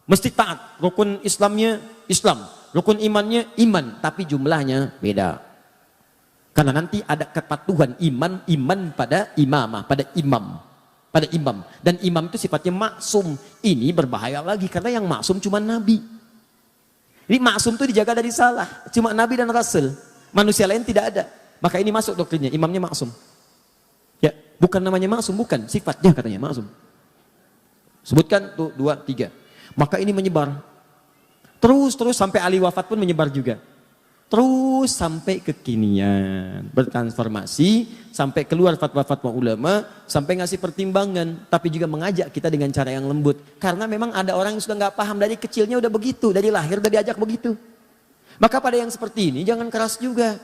Mesti taat. Rukun Islamnya Islam. Rukun imannya iman. Tapi jumlahnya beda. Karena nanti ada kepatuhan iman pada imamah, pada imam. Dan imam itu sifatnya maksum. Ini berbahaya lagi karena yang maksum cuma Nabi. Jadi maksum itu dijaga dari salah. Cuma Nabi dan Rasul. Manusia lain tidak ada. Maka ini masuk doktrinnya, imamnya maksum. Ya, bukan namanya maksum, bukan. Sifatnya katanya maksum. Sebutkan tuh 2, 3. Maka ini menyebar. Terus sampai Ali wafat pun menyebar juga. Terus sampai kekinian, bertransformasi, sampai keluar fatwa-fatwa ulama, sampai ngasih pertimbangan, tapi juga mengajak kita dengan cara yang lembut. Karena memang ada orang yang sudah nggak paham, dari kecilnya udah begitu, dari lahir udah diajak begitu. Maka pada yang seperti ini jangan keras juga.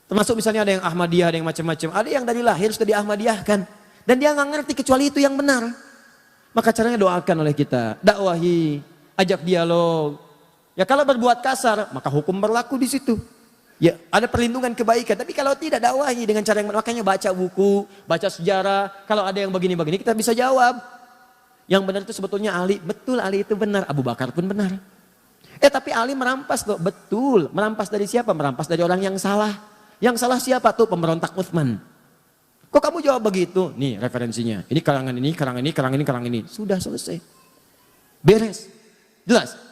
Termasuk misalnya ada yang Ahmadiyah, ada yang macam-macam, ada yang dari lahir sudah diahmadiyahkan, dan dia nggak ngerti kecuali itu yang benar. Maka caranya doakan oleh kita, dakwahi, ajak dialog. Ya kalau berbuat kasar, maka hukum berlaku di situ. Ya ada perlindungan kebaikan. Tapi kalau tidak, dakwahi dengan cara yang makanya baca buku, baca sejarah. Kalau ada yang begini-begini kita bisa jawab. Yang benar itu sebetulnya Ali. Betul Ali itu benar. Abu Bakar pun benar. Tapi Ali merampas loh. Betul. Merampas dari siapa? Merampas dari orang yang salah. Yang salah siapa tuh? Pemberontak Utsman. Kok kamu jawab begitu? Nih referensinya. Ini karangan ini, karangan ini. Sudah selesai. Beres. Jelas.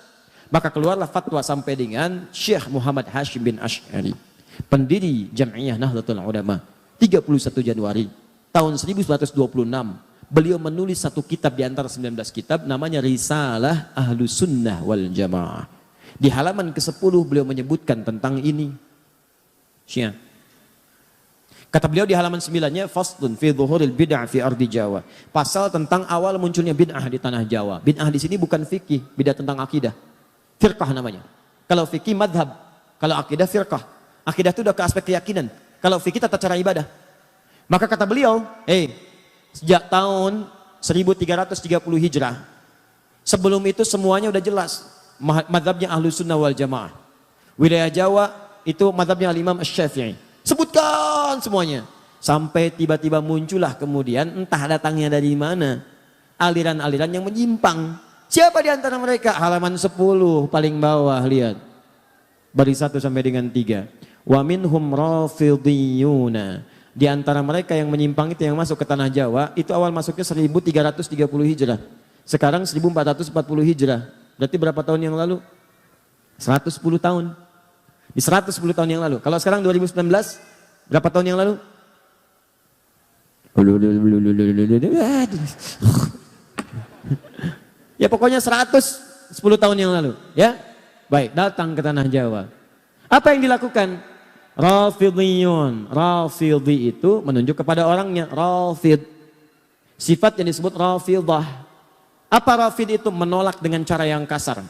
Maka keluarlah fatwa sampai dengan Syekh Muhammad Hashim bin Asy'ari, pendiri Jam'iyah Nahdlatul Ulama, 31 Januari tahun 1926. Beliau menulis satu kitab di antara 19 kitab, namanya Risalah Ahlus Sunnah wal Jamaah. Di halaman ke-10 beliau menyebutkan tentang ini. Syiah. Kata beliau di halaman 9-nya, Faslun fi dhuhuril bid'ah fi ardi Jawa. Pasal tentang awal munculnya bid'ah di tanah Jawa. Bid'ah di sini bukan fikih, bid'ah tentang akidah. Firqah namanya. Kalau fikih madhab, kalau akidah firqah. Akidah itu udah ke aspek keyakinan. Kalau fikih tata cara ibadah. Maka kata beliau, sejak tahun 1330 Hijrah, sebelum itu semuanya udah jelas. Madhabnya Ahlus Sunnah wal Jamaah. Wilayah Jawa itu madhabnya Al-Imam Asy-Syafi'i. Sebutkan semuanya. Sampai tiba-tiba muncullah kemudian, entah datangnya dari mana, aliran-aliran yang menyimpang. Siapa di antara mereka? Halaman 10 paling bawah, lihat. Baris 1 sampai dengan 3. Wa minhum rafidhiyuna. Di antara mereka yang menyimpang itu yang masuk ke tanah Jawa, itu awal masuknya 1330 Hijrah. Sekarang 1440 Hijrah. Berarti berapa tahun yang lalu? 110 tahun. Di 110 tahun yang lalu. Kalau sekarang 2019, berapa tahun yang lalu? Ya pokoknya 110 tahun yang lalu, ya. Baik, datang ke tanah Jawa. Apa yang dilakukan? Rafidhiyun. Rafidhi itu menunjuk kepada orangnya, Rafid. Sifat yang disebut Rafidhah. Apa Rafid itu? Menolak dengan cara yang kasar.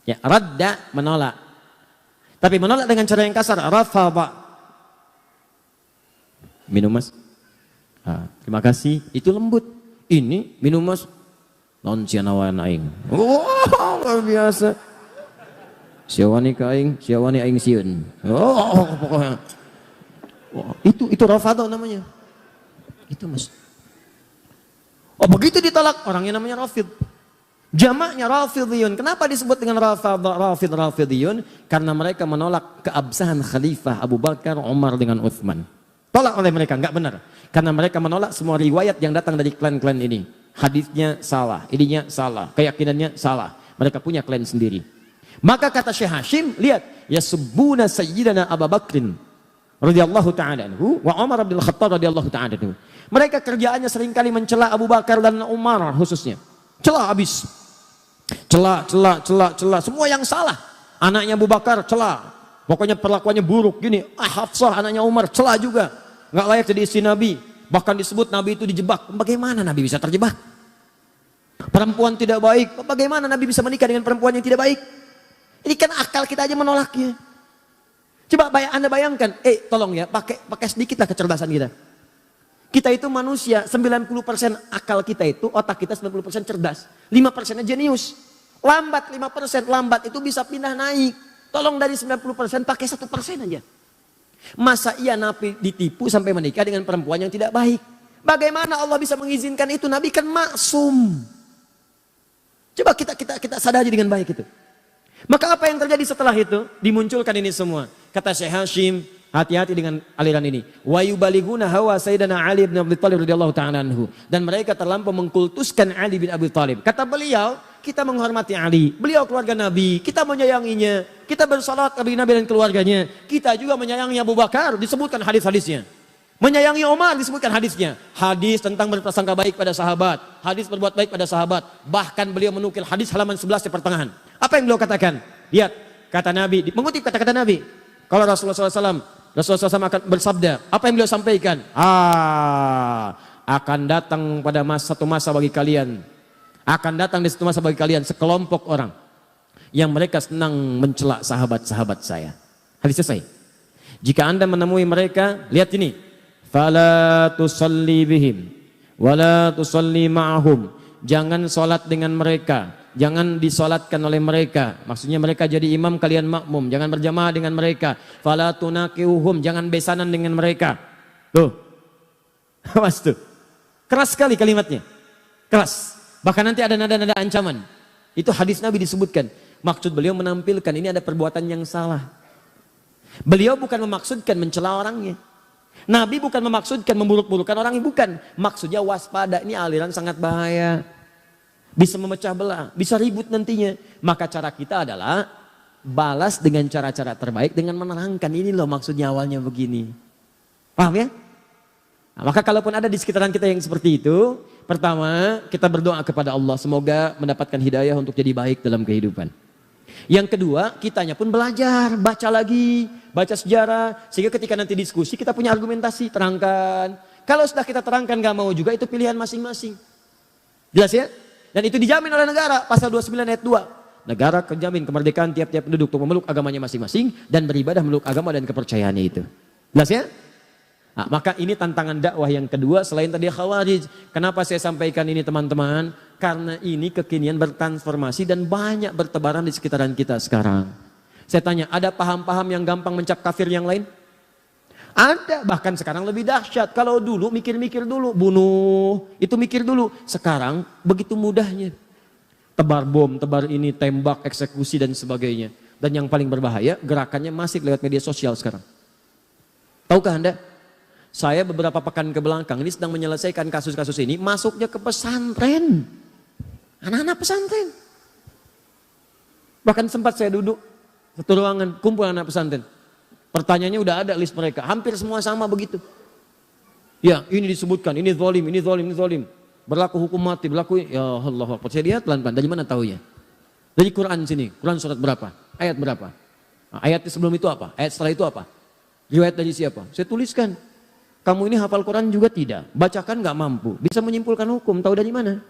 Ya, radda, menolak. Tapi menolak dengan cara yang kasar, rafadha. Minum mas. Terima kasih, itu lembut. Ini minum mas. Non cianawan aing. Oh, luar biasa. Siawani ka aing, siawani aing sieun. Oh, pokoknya. Oh, itu rafadha namanya. Itu mas. Oh, begitu ditolak, orangnya namanya Rafid. Jamaknya Rafidhiyun. Kenapa disebut dengan Rafidhiyun? Karena mereka menolak keabsahan Khalifah Abu Bakar, Umar dengan Uthman. Tolak oleh mereka, enggak benar. Karena mereka menolak semua riwayat yang datang dari klan-klan ini. Hadisnya salah, ininya salah, keyakinannya salah. Mereka punya klan sendiri. Maka kata Syekh Hashim, lihat, yasubbuna sayyidana Abu Bakrin radhiyallahu ta'ala anhu wa Umar bin Khattab radhiyallahu ta'ala anhu. Mereka kerjaannya seringkali mencela Abu Bakar dan Umar khususnya. Cela habis. Cela, semua yang salah. Anaknya Abu Bakar cela. Pokoknya perlakuannya buruk gini. Hafsah anaknya Umar cela juga. Nggak layak jadi istri Nabi. Bahkan disebut Nabi itu dijebak. Bagaimana Nabi bisa terjebak? Perempuan tidak baik. Bagaimana Nabi bisa menikah dengan perempuan yang tidak baik? Ini kan akal kita aja menolaknya. Coba Anda bayangkan. Tolong ya, pakai sedikitlah kecerdasan kita. Kita itu manusia, 90% akal kita itu, otak kita 90% cerdas. 5%-nya jenius. Lambat 5%, lambat itu bisa pindah naik. Tolong dari 90% pakai 1% aja. Masa iya Nabi ditipu sampai menikah dengan perempuan yang tidak baik? Bagaimana Allah bisa mengizinkan itu? Nabi kan maksum. Coba kita sadari dengan baik itu. Maka apa yang terjadi setelah itu? Dimunculkan ini semua. Kata Syekh Hashim, hati-hati dengan aliran ini. Wa yubaliguna hawa Sayyidina Ali bin Abi Thalib radhiyallahu ta'ala anhu. Dan mereka terlampau mengkultuskan Ali bin Abi Thalib. Kata beliau, kita menghormati Ali. Beliau keluarga Nabi, kita menyayanginya. Kita bersalat kepada Nabi dan keluarganya. Kita juga menyayangi Abu Bakar, disebutkan hadis-hadisnya. Menyayangi Umar disebutkan hadisnya. Hadis tentang berprasangka baik pada sahabat. Hadis berbuat baik pada sahabat. Bahkan beliau menukil hadis halaman 11 di pertengahan. Apa yang beliau katakan? Lihat, kata Nabi, mengutip kata-kata Nabi. Kalau Rasulullah SAW akan bersabda, apa yang beliau sampaikan? Akan datang pada satu masa bagi kalian. Akan datang di satu masa bagi kalian sekelompok orang yang mereka senang mencela sahabat-sahabat saya. Hadis selesai. Jika Anda menemui mereka, lihat ini. Fala tusalli bihim wala tusalli ma'ahum. Jangan sholat dengan mereka, jangan disolatkan oleh mereka. Maksudnya mereka jadi imam, kalian makmum. Jangan berjamaah dengan mereka. Fala tunaqiuhum, jangan besanan dengan mereka. Tuh. Awas tuh. Keras sekali kalimatnya. Keras. Bahkan nanti ada nada-nada ancaman. Itu hadis Nabi disebutkan. Maksud beliau menampilkan ini ada perbuatan yang salah. Beliau bukan memaksudkan mencela orangnya. Nabi bukan memaksudkan memburuk-burukkan orangnya, bukan. Maksudnya waspada, ini aliran sangat bahaya. Bisa memecah belah, bisa ribut nantinya. Maka cara kita adalah balas dengan cara-cara terbaik dengan menerangkan. Ini loh maksudnya awalnya begini. Paham ya? Nah, maka kalaupun ada di sekitaran kita yang seperti itu, pertama kita berdoa kepada Allah. Semoga mendapatkan hidayah untuk jadi baik dalam kehidupan. Yang kedua, kitanya pun belajar, baca lagi, baca sejarah, sehingga ketika nanti diskusi kita punya argumentasi, terangkan. Kalau sudah kita terangkan gak mau juga, itu pilihan masing-masing. Jelas ya? Dan itu dijamin oleh negara, pasal 29 ayat 2. Negara menjamin kemerdekaan tiap-tiap penduduk untuk memeluk agamanya masing-masing dan beribadah meluk agama dan kepercayaannya itu. Jelas ya? Nah, maka ini tantangan dakwah yang kedua selain tadi Khawarij. Kenapa saya sampaikan ini teman-teman? Karena ini kekinian bertransformasi dan banyak bertebaran di sekitaran kita sekarang. Saya tanya, ada paham-paham yang gampang mencap kafir yang lain? Ada, bahkan sekarang lebih dahsyat. Kalau dulu mikir-mikir dulu, bunuh, itu mikir dulu. Sekarang begitu mudahnya. Tebar bom, tebar ini, tembak, eksekusi dan sebagainya. Dan yang paling berbahaya, gerakannya masif lewat media sosial sekarang. Tahukah Anda? Saya beberapa pekan ke belakang ini sedang menyelesaikan kasus-kasus ini, masuknya ke pesantren. Anak-anak pesantren. Bahkan sempat saya duduk satu ruangan, kumpul anak pesantren. Pertanyaannya udah ada list mereka, hampir semua sama begitu. Ya, ini disebutkan, ini zalim, ini zalim, ini zalim. Berlaku hukum mati, berlaku, ya Allah. Saya lihat pelan-pelan, dari mana tahu ya? Dari Quran sini, Quran surat berapa? Ayat berapa? Nah, ayat sebelum itu apa? Ayat setelah itu apa? Riwayat dari siapa? Saya tuliskan. Kamu ini hafal Quran juga tidak, bacakan nggak mampu, bisa menyimpulkan hukum, tahu dari mana?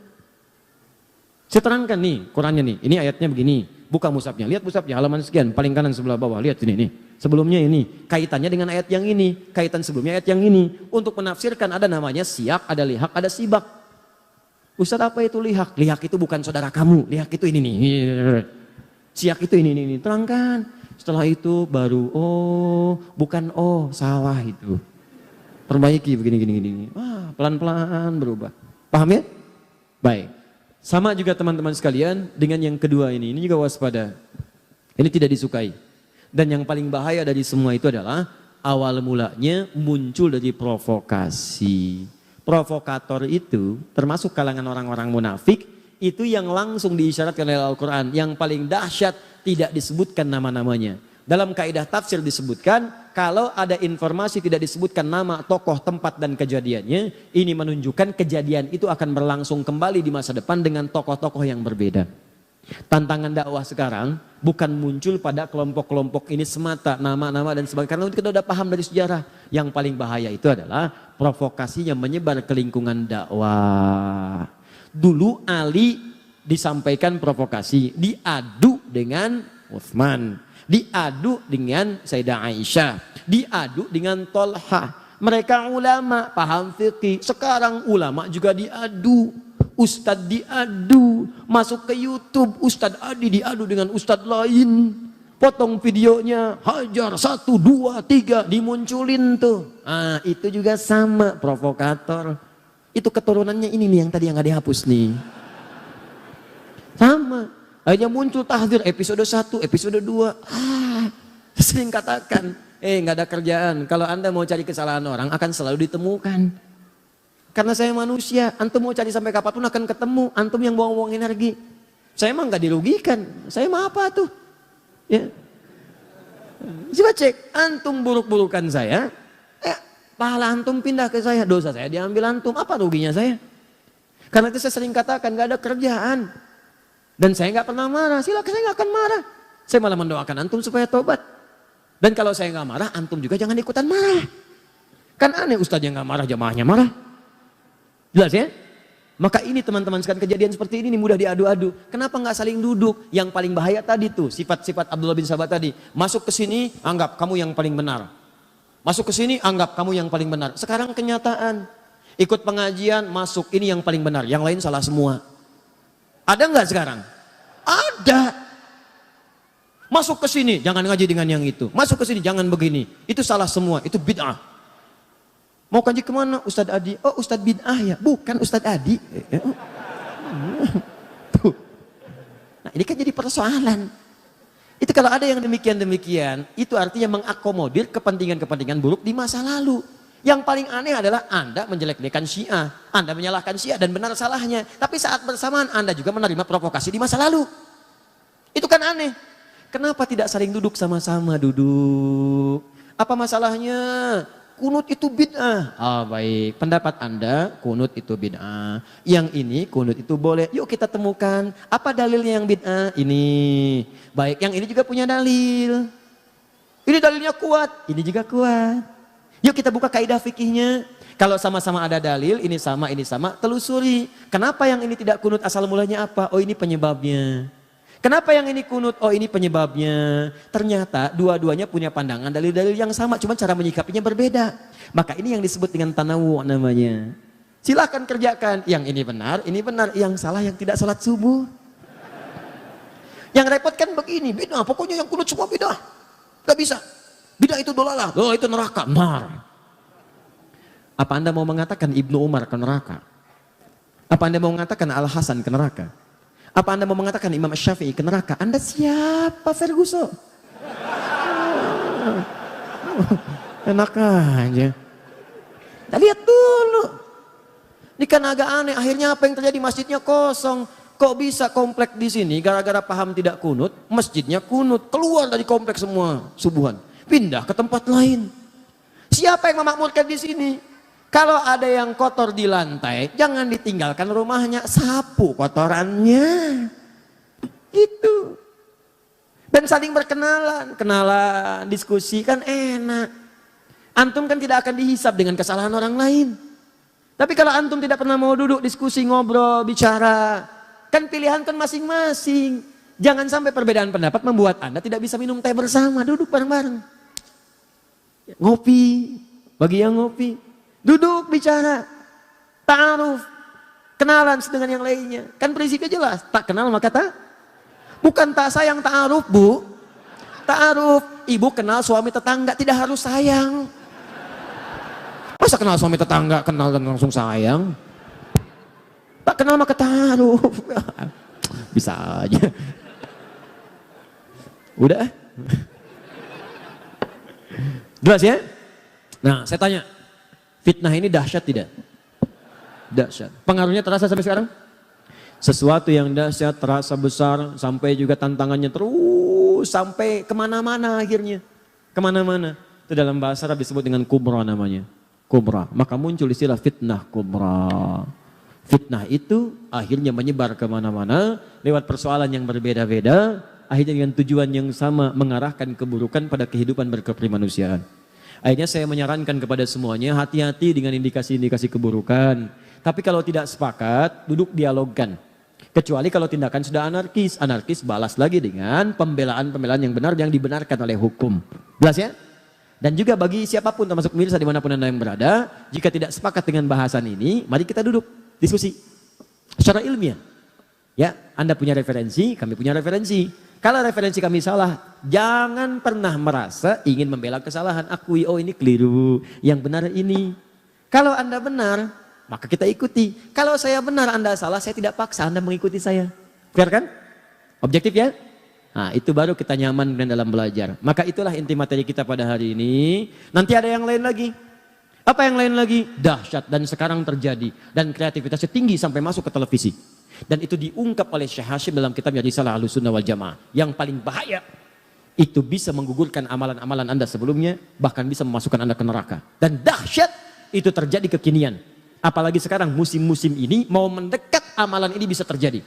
Saya terangkan nih, Qurannya nih, ini ayatnya begini, buka mushafnya, lihat mushafnya, halaman sekian, paling kanan sebelah bawah, lihat sini nih. Sebelumnya ini, kaitannya dengan ayat yang ini, kaitan sebelumnya ayat yang ini. Untuk menafsirkan ada namanya siyak, ada lihak, ada sibak. Ustaz apa itu lihak? Lihak itu bukan saudara kamu, lihak itu ini nih. Siyak itu ini, terangkan. Setelah itu baru, oh bukan oh, salah itu. Perbaiki begini. Wah, pelan-pelan berubah. Paham ya? Baik. Sama juga teman-teman sekalian dengan yang kedua ini juga waspada. Ini tidak disukai. Dan yang paling bahaya dari semua itu adalah awal mulanya muncul dari provokasi. Provokator itu termasuk kalangan orang-orang munafik, itu yang langsung diisyaratkan oleh Al-Quran. Yang paling dahsyat tidak disebutkan nama-namanya. Dalam kaidah tafsir disebutkan kalau ada informasi tidak disebutkan nama, tokoh, tempat dan kejadiannya, ini menunjukkan kejadian itu akan berlangsung kembali di masa depan dengan tokoh-tokoh yang berbeda. Tantangan dakwah sekarang bukan muncul pada kelompok-kelompok ini semata, nama-nama dan sebagainya. Karena kita sudah paham dari sejarah. Yang paling bahaya itu adalah provokasinya menyebar ke lingkungan dakwah. Dulu Ali disampaikan provokasi, diadu dengan Utsman, diadu dengan Sayyidah Aisyah, diadu dengan Tolha. Mereka ulama, paham fikih. Sekarang ulama juga diadu, ustadz diadu, masuk ke YouTube, ustadz Adi diadu dengan ustadz lain, potong videonya, hajar 1, 2, 3, dimunculin tuh. Ah, itu juga sama, provokator. Itu keturunannya ini nih yang tadi yang gak dihapus nih. Sama. Akhirnya muncul tahdzir episode 1, episode 2. Sering katakan, nggak ada kerjaan. Kalau Anda mau cari kesalahan orang akan selalu ditemukan. Karena saya manusia, antum mau cari sampai kapanpun akan ketemu. Antum yang buang-buang energi. Saya emang nggak dirugikan. Saya mah apa tuh? Ya. Coba cek, antum buruk-burukan saya, pahala antum pindah ke saya, dosa saya diambil antum. Apa ruginya saya? Karena itu saya sering katakan nggak ada kerjaan. Dan saya nggak pernah marah, silakan saya nggak akan marah. Saya malah mendoakan antum supaya tobat. Dan kalau saya nggak marah, antum juga jangan ikutan marah. Kan aneh ustadz yang nggak marah, jamaahnya marah. Jelas ya? Maka ini teman-teman sekalian kejadian seperti ini mudah diadu-adu. Kenapa nggak saling duduk? Yang paling bahaya tadi tuh sifat-sifat Abdullah bin Sabah tadi. Masuk ke sini anggap kamu yang paling benar. Masuk ke sini anggap kamu yang paling benar. Sekarang kenyataan. Ikut pengajian masuk ini yang paling benar. Yang lain salah semua. Ada nggak sekarang? Ada. Masuk ke sini, jangan ngaji dengan yang itu. Masuk ke sini, jangan begini. Itu salah semua, itu bid'ah. Mau kaji kemana? Ustadz Adi. Oh Ustadz bid'ah ya? Bukan Ustadz Adi. Tuh. Nah ini kan jadi persoalan. Itu kalau ada yang demikian-demikian, itu artinya mengakomodir kepentingan-kepentingan buruk di masa lalu. Yang paling aneh adalah Anda menjelek-jelekan Syiah, Anda menyalahkan Syiah dan benar salahnya. Tapi saat bersamaan Anda juga menerima provokasi di masa lalu. Itu kan aneh. Kenapa tidak saling duduk sama-sama duduk? Apa masalahnya? Kunut itu bid'ah. Oh baik, pendapat Anda kunut itu bid'ah. Yang ini kunut itu boleh. Yuk kita temukan apa dalilnya yang bid'ah? Ini. Baik, yang ini juga punya dalil. Ini dalilnya kuat, ini juga kuat. Yuk kita buka kaidah fikihnya. Kalau sama-sama ada dalil, ini sama, telusuri. Kenapa yang ini tidak kunut asal mulanya apa? Oh ini penyebabnya. Kenapa yang ini kunut? Oh ini penyebabnya. Ternyata dua-duanya punya pandangan dalil-dalil yang sama, cuma cara menyikapinya berbeda. Maka ini yang disebut dengan tanawu namanya. Silahkan kerjakan. Yang ini benar, yang salah yang tidak sholat subuh. Yang repot kan begini, bid'ah. Pokoknya yang kunut semua bid'ah. Gak bisa. Bid'ah itu dolalah, oh itu neraka. Mar. Apa Anda mau mengatakan Ibnu Umar ke neraka? Apa Anda mau mengatakan Al-Hasan ke neraka? Apa Anda mau mengatakan Imam Syafi'i ke neraka? Anda siapa Ferguson? Enak aja. Kita lihat dulu. Ini kan agak aneh, akhirnya apa yang terjadi? Masjidnya kosong. Kok bisa komplek di sini gara-gara paham tidak kunut, masjidnya kunut, keluar dari komplek semua subuhan. Pindah ke tempat lain. Siapa yang memakmurkan di sini? Kalau ada yang kotor di lantai, jangan ditinggalkan rumahnya, sapu kotorannya. Gitu. Dan saling berkenalan, diskusi kan enak. Antum kan tidak akan dihisap dengan kesalahan orang lain. Tapi kalau antum tidak pernah mau duduk, diskusi, ngobrol, bicara, kan pilihan kan masing-masing. Jangan sampai perbedaan pendapat membuat Anda tidak bisa minum teh bersama, duduk bareng-bareng. Ngopi, bagi yang ngopi, duduk bicara, ta'aruf, kenalan dengan yang lainnya. Kan prinsipnya jelas, tak kenal maka tak. Bukan tak sayang ta'aruf bu, ta'aruf. Ibu kenal suami tetangga tidak harus sayang. Masa kenal suami tetangga kenal dan langsung sayang? Tak kenal maka taruh. Bisa aja. Udah. Jelas ya? Nah, saya tanya, fitnah ini dahsyat tidak? Dahsyat. Pengaruhnya terasa sampai sekarang? Sesuatu yang dahsyat terasa besar, sampai juga tantangannya terus sampai kemana-mana akhirnya. Kemana-mana. Itu dalam bahasa Arab disebut dengan kubra namanya. Kubra. Maka muncul istilah fitnah kubra. Fitnah itu akhirnya menyebar kemana-mana lewat persoalan yang berbeda-beda. Akhirnya dengan tujuan yang sama mengarahkan keburukan pada kehidupan berkemanusiaan. Akhirnya saya menyarankan kepada semuanya hati-hati dengan indikasi-indikasi keburukan. Tapi kalau tidak sepakat, duduk dialogkan. Kecuali kalau tindakan sudah anarkis. Anarkis balas lagi dengan pembelaan-pembelaan yang benar yang dibenarkan oleh hukum. Jelas ya? Dan juga bagi siapapun termasuk pemirsa dimanapun Anda yang berada, jika tidak sepakat dengan bahasan ini, mari kita duduk diskusi secara ilmiah. Ya, Anda punya referensi, kami punya referensi. Kalau referensi kami salah, jangan pernah merasa ingin membela kesalahan. Akui, oh ini keliru, yang benar ini. Kalau Anda benar, maka kita ikuti. Kalau saya benar, Anda salah, saya tidak paksa Anda mengikuti saya. Fair kan? Objektif ya? Nah, itu baru kita nyaman dalam belajar. Maka itulah inti materi kita pada hari ini. Nanti ada yang lain lagi. Apa yang lain lagi? Dahsyat dan sekarang terjadi. Dan kreativitasnya tinggi sampai masuk ke televisi. Dan itu diungkap oleh Syekh Hashim dalam kitabnya Risalah Ahlussunnah wal Jamaah. Yang paling bahaya, itu bisa menggugurkan amalan-amalan Anda sebelumnya, bahkan bisa memasukkan Anda ke neraka. Dan dahsyat, itu terjadi kekinian. Apalagi sekarang musim-musim ini mau mendekat amalan ini bisa terjadi.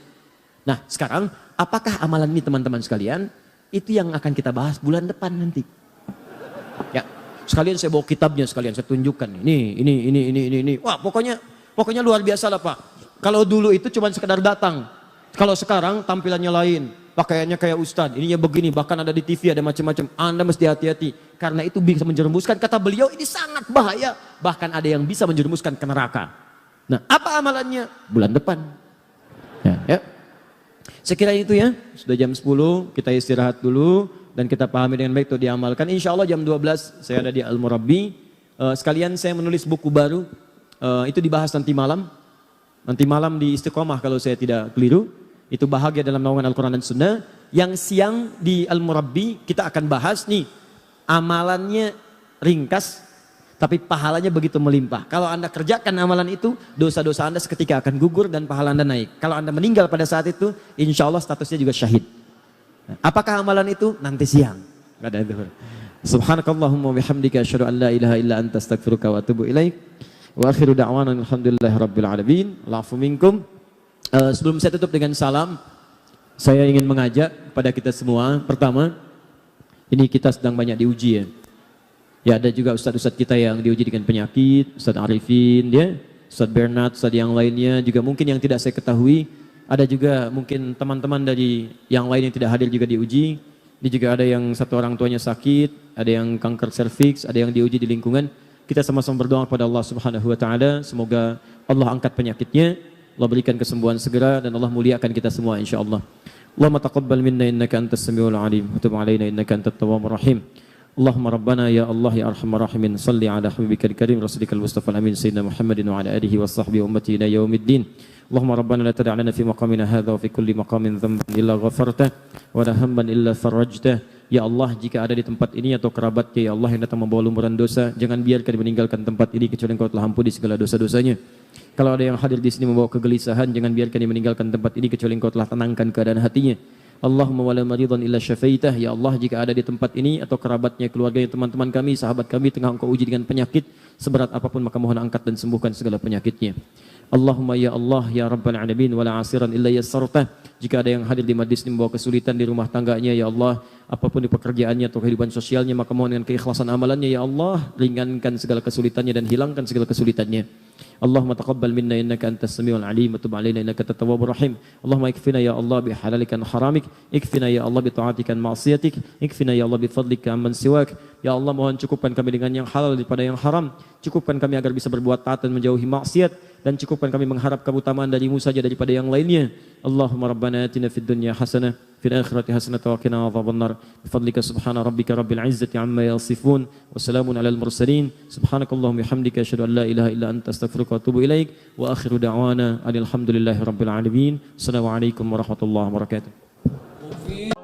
Nah sekarang apakah amalan ini teman-teman sekalian? Itu yang akan kita bahas bulan depan nanti. Ya, sekalian saya bawa kitabnya sekalian saya tunjukkan. Ini. Wah pokoknya luar biasa lah Pak. Kalau dulu itu cuma sekedar datang. Kalau sekarang tampilannya lain. Pakaiannya kayak ustadz. Ininya begini. Bahkan ada di TV ada macam-macam. Anda mesti hati-hati. Karena itu bisa menjerumuskan. Kata beliau ini sangat bahaya. Bahkan ada yang bisa menjerumuskan ke neraka. Nah apa amalannya? Bulan depan. Ya. Sekira itu ya. Sudah jam 10. Kita istirahat dulu. Dan kita pahami dengan baik itu diamalkan. Insya Allah jam 12 saya ada di Al-Murabbi. Sekalian saya menulis buku baru. Itu dibahas nanti malam. Nanti malam di Istiqomah kalau saya tidak keliru. Itu bahagia dalam naungan Al-Quran dan Sunnah. Yang siang di Al-Murabbi kita akan bahas nih. Amalannya ringkas. Tapi pahalanya begitu melimpah. Kalau Anda kerjakan amalan itu, dosa-dosa Anda seketika akan gugur dan pahala Anda naik. Kalau Anda meninggal pada saat itu, insya Allah statusnya juga syahid. Apakah amalan itu? Nanti siang. Gak ada zuhur. Subhanakallahumma bihamdika asyhadu an la ilaha illa anta astaghfiruka wa atubu ilaik. Wa akhiru da'wana alhamdulillahi rabbil alamin. Al'afu minkum. Sebelum saya tutup dengan salam, saya ingin mengajak pada kita semua. Pertama, ini kita sedang banyak diuji ya. Ya ada juga ustadz-ustadz kita yang diuji dengan penyakit, Ustadz Arifin, ya, Ustadz Bernard, ustadz yang lainnya juga mungkin yang tidak saya ketahui. Ada juga mungkin teman-teman dari yang lain yang tidak hadir juga diuji. Ini juga ada yang satu orang tuanya sakit, ada yang kanker serviks, ada yang diuji di lingkungan. Kita sama-sama berdoa kepada Allah Subhanahu wa taala, semoga Allah angkat penyakitnya, Allah berikan kesembuhan segera dan Allah muliakan kita semua insyaallah. Allahumma taqabbal minna innaka antas samiul alim wa tub alaina innaka antat tawwabur rahim. Allahumma rabbana ya Allah ya arhamar rahimin salli ala habibikal karim rasulikal mustafa amin sayyidina Muhammadin wa ala alihi wa sahbihi ummati ila yaumiddin. Allahumma rabbana la tada' lana fi maqamina hadha wa fi kulli maqamin dhanban illa ghafartah wa la hamman illa farajtah. Ya Allah, jika ada di tempat ini atau kerabatnya ya Allah yang datang membawa lumuran dosa, jangan biarkan meninggalkan tempat ini kecuali Engkau telah ampuni segala dosa-dosanya. Kalau ada yang hadir di sini membawa kegelisahan, jangan biarkan dia meninggalkan tempat ini kecuali Engkau telah tenangkan keadaan hatinya. Allahumma wala maridan illa syafaitah. Ya Allah, jika ada di tempat ini atau kerabatnya, keluarganya, teman-teman kami, sahabat kami tengah Engkau uji dengan penyakit seberat apapun, maka mohon angkat dan sembuhkan segala penyakitnya. Allahumma ya Allah ya Rabbal alamin wala asiran illa yassartah. Jika ada yang hadir di majlis ini membawa kesulitan di rumah tangganya ya Allah, apapun di pekerjaannya atau kehidupan sosialnya, maka mohon dengan keikhlasan amalannya ya Allah, ringankan segala kesulitannya dan hilangkan segala kesulitannya. Allahumma taqabbal minna innaka antas samiul alim wa tub alaina innaka antat tawwabur rahim. Allahumma ikfina ya Allah bi halalika an haramik, ikfina ya Allah bi ta'atika an ma'siyatik, ikfina ya Allah bi fadlika amman siwak. Ya Allah, mohon cukupkan kami dengan yang halal daripada yang haram, cukupkan kami agar bisa berbuat taat dan menjauhi maksiat, dan cukupkan kami mengharap keutamaan darimu saja daripada yang lainnya. Allahumma rabbana atina fid dunya hasanah fil akhirati hasanah wa qina adzabannar. Bifadlika subhana rabbika rabbil izzati amma yasifun wa salamun alal mursalin. Subhanakallahumma bihamdika asyhadu an la ilaha illa anta astaghfiruka wa atubu ilaik. Wa akhiru da'wana alhamdulillahi rabbil alamin. Assalamualaikum warahmatullahi wabarakatuh.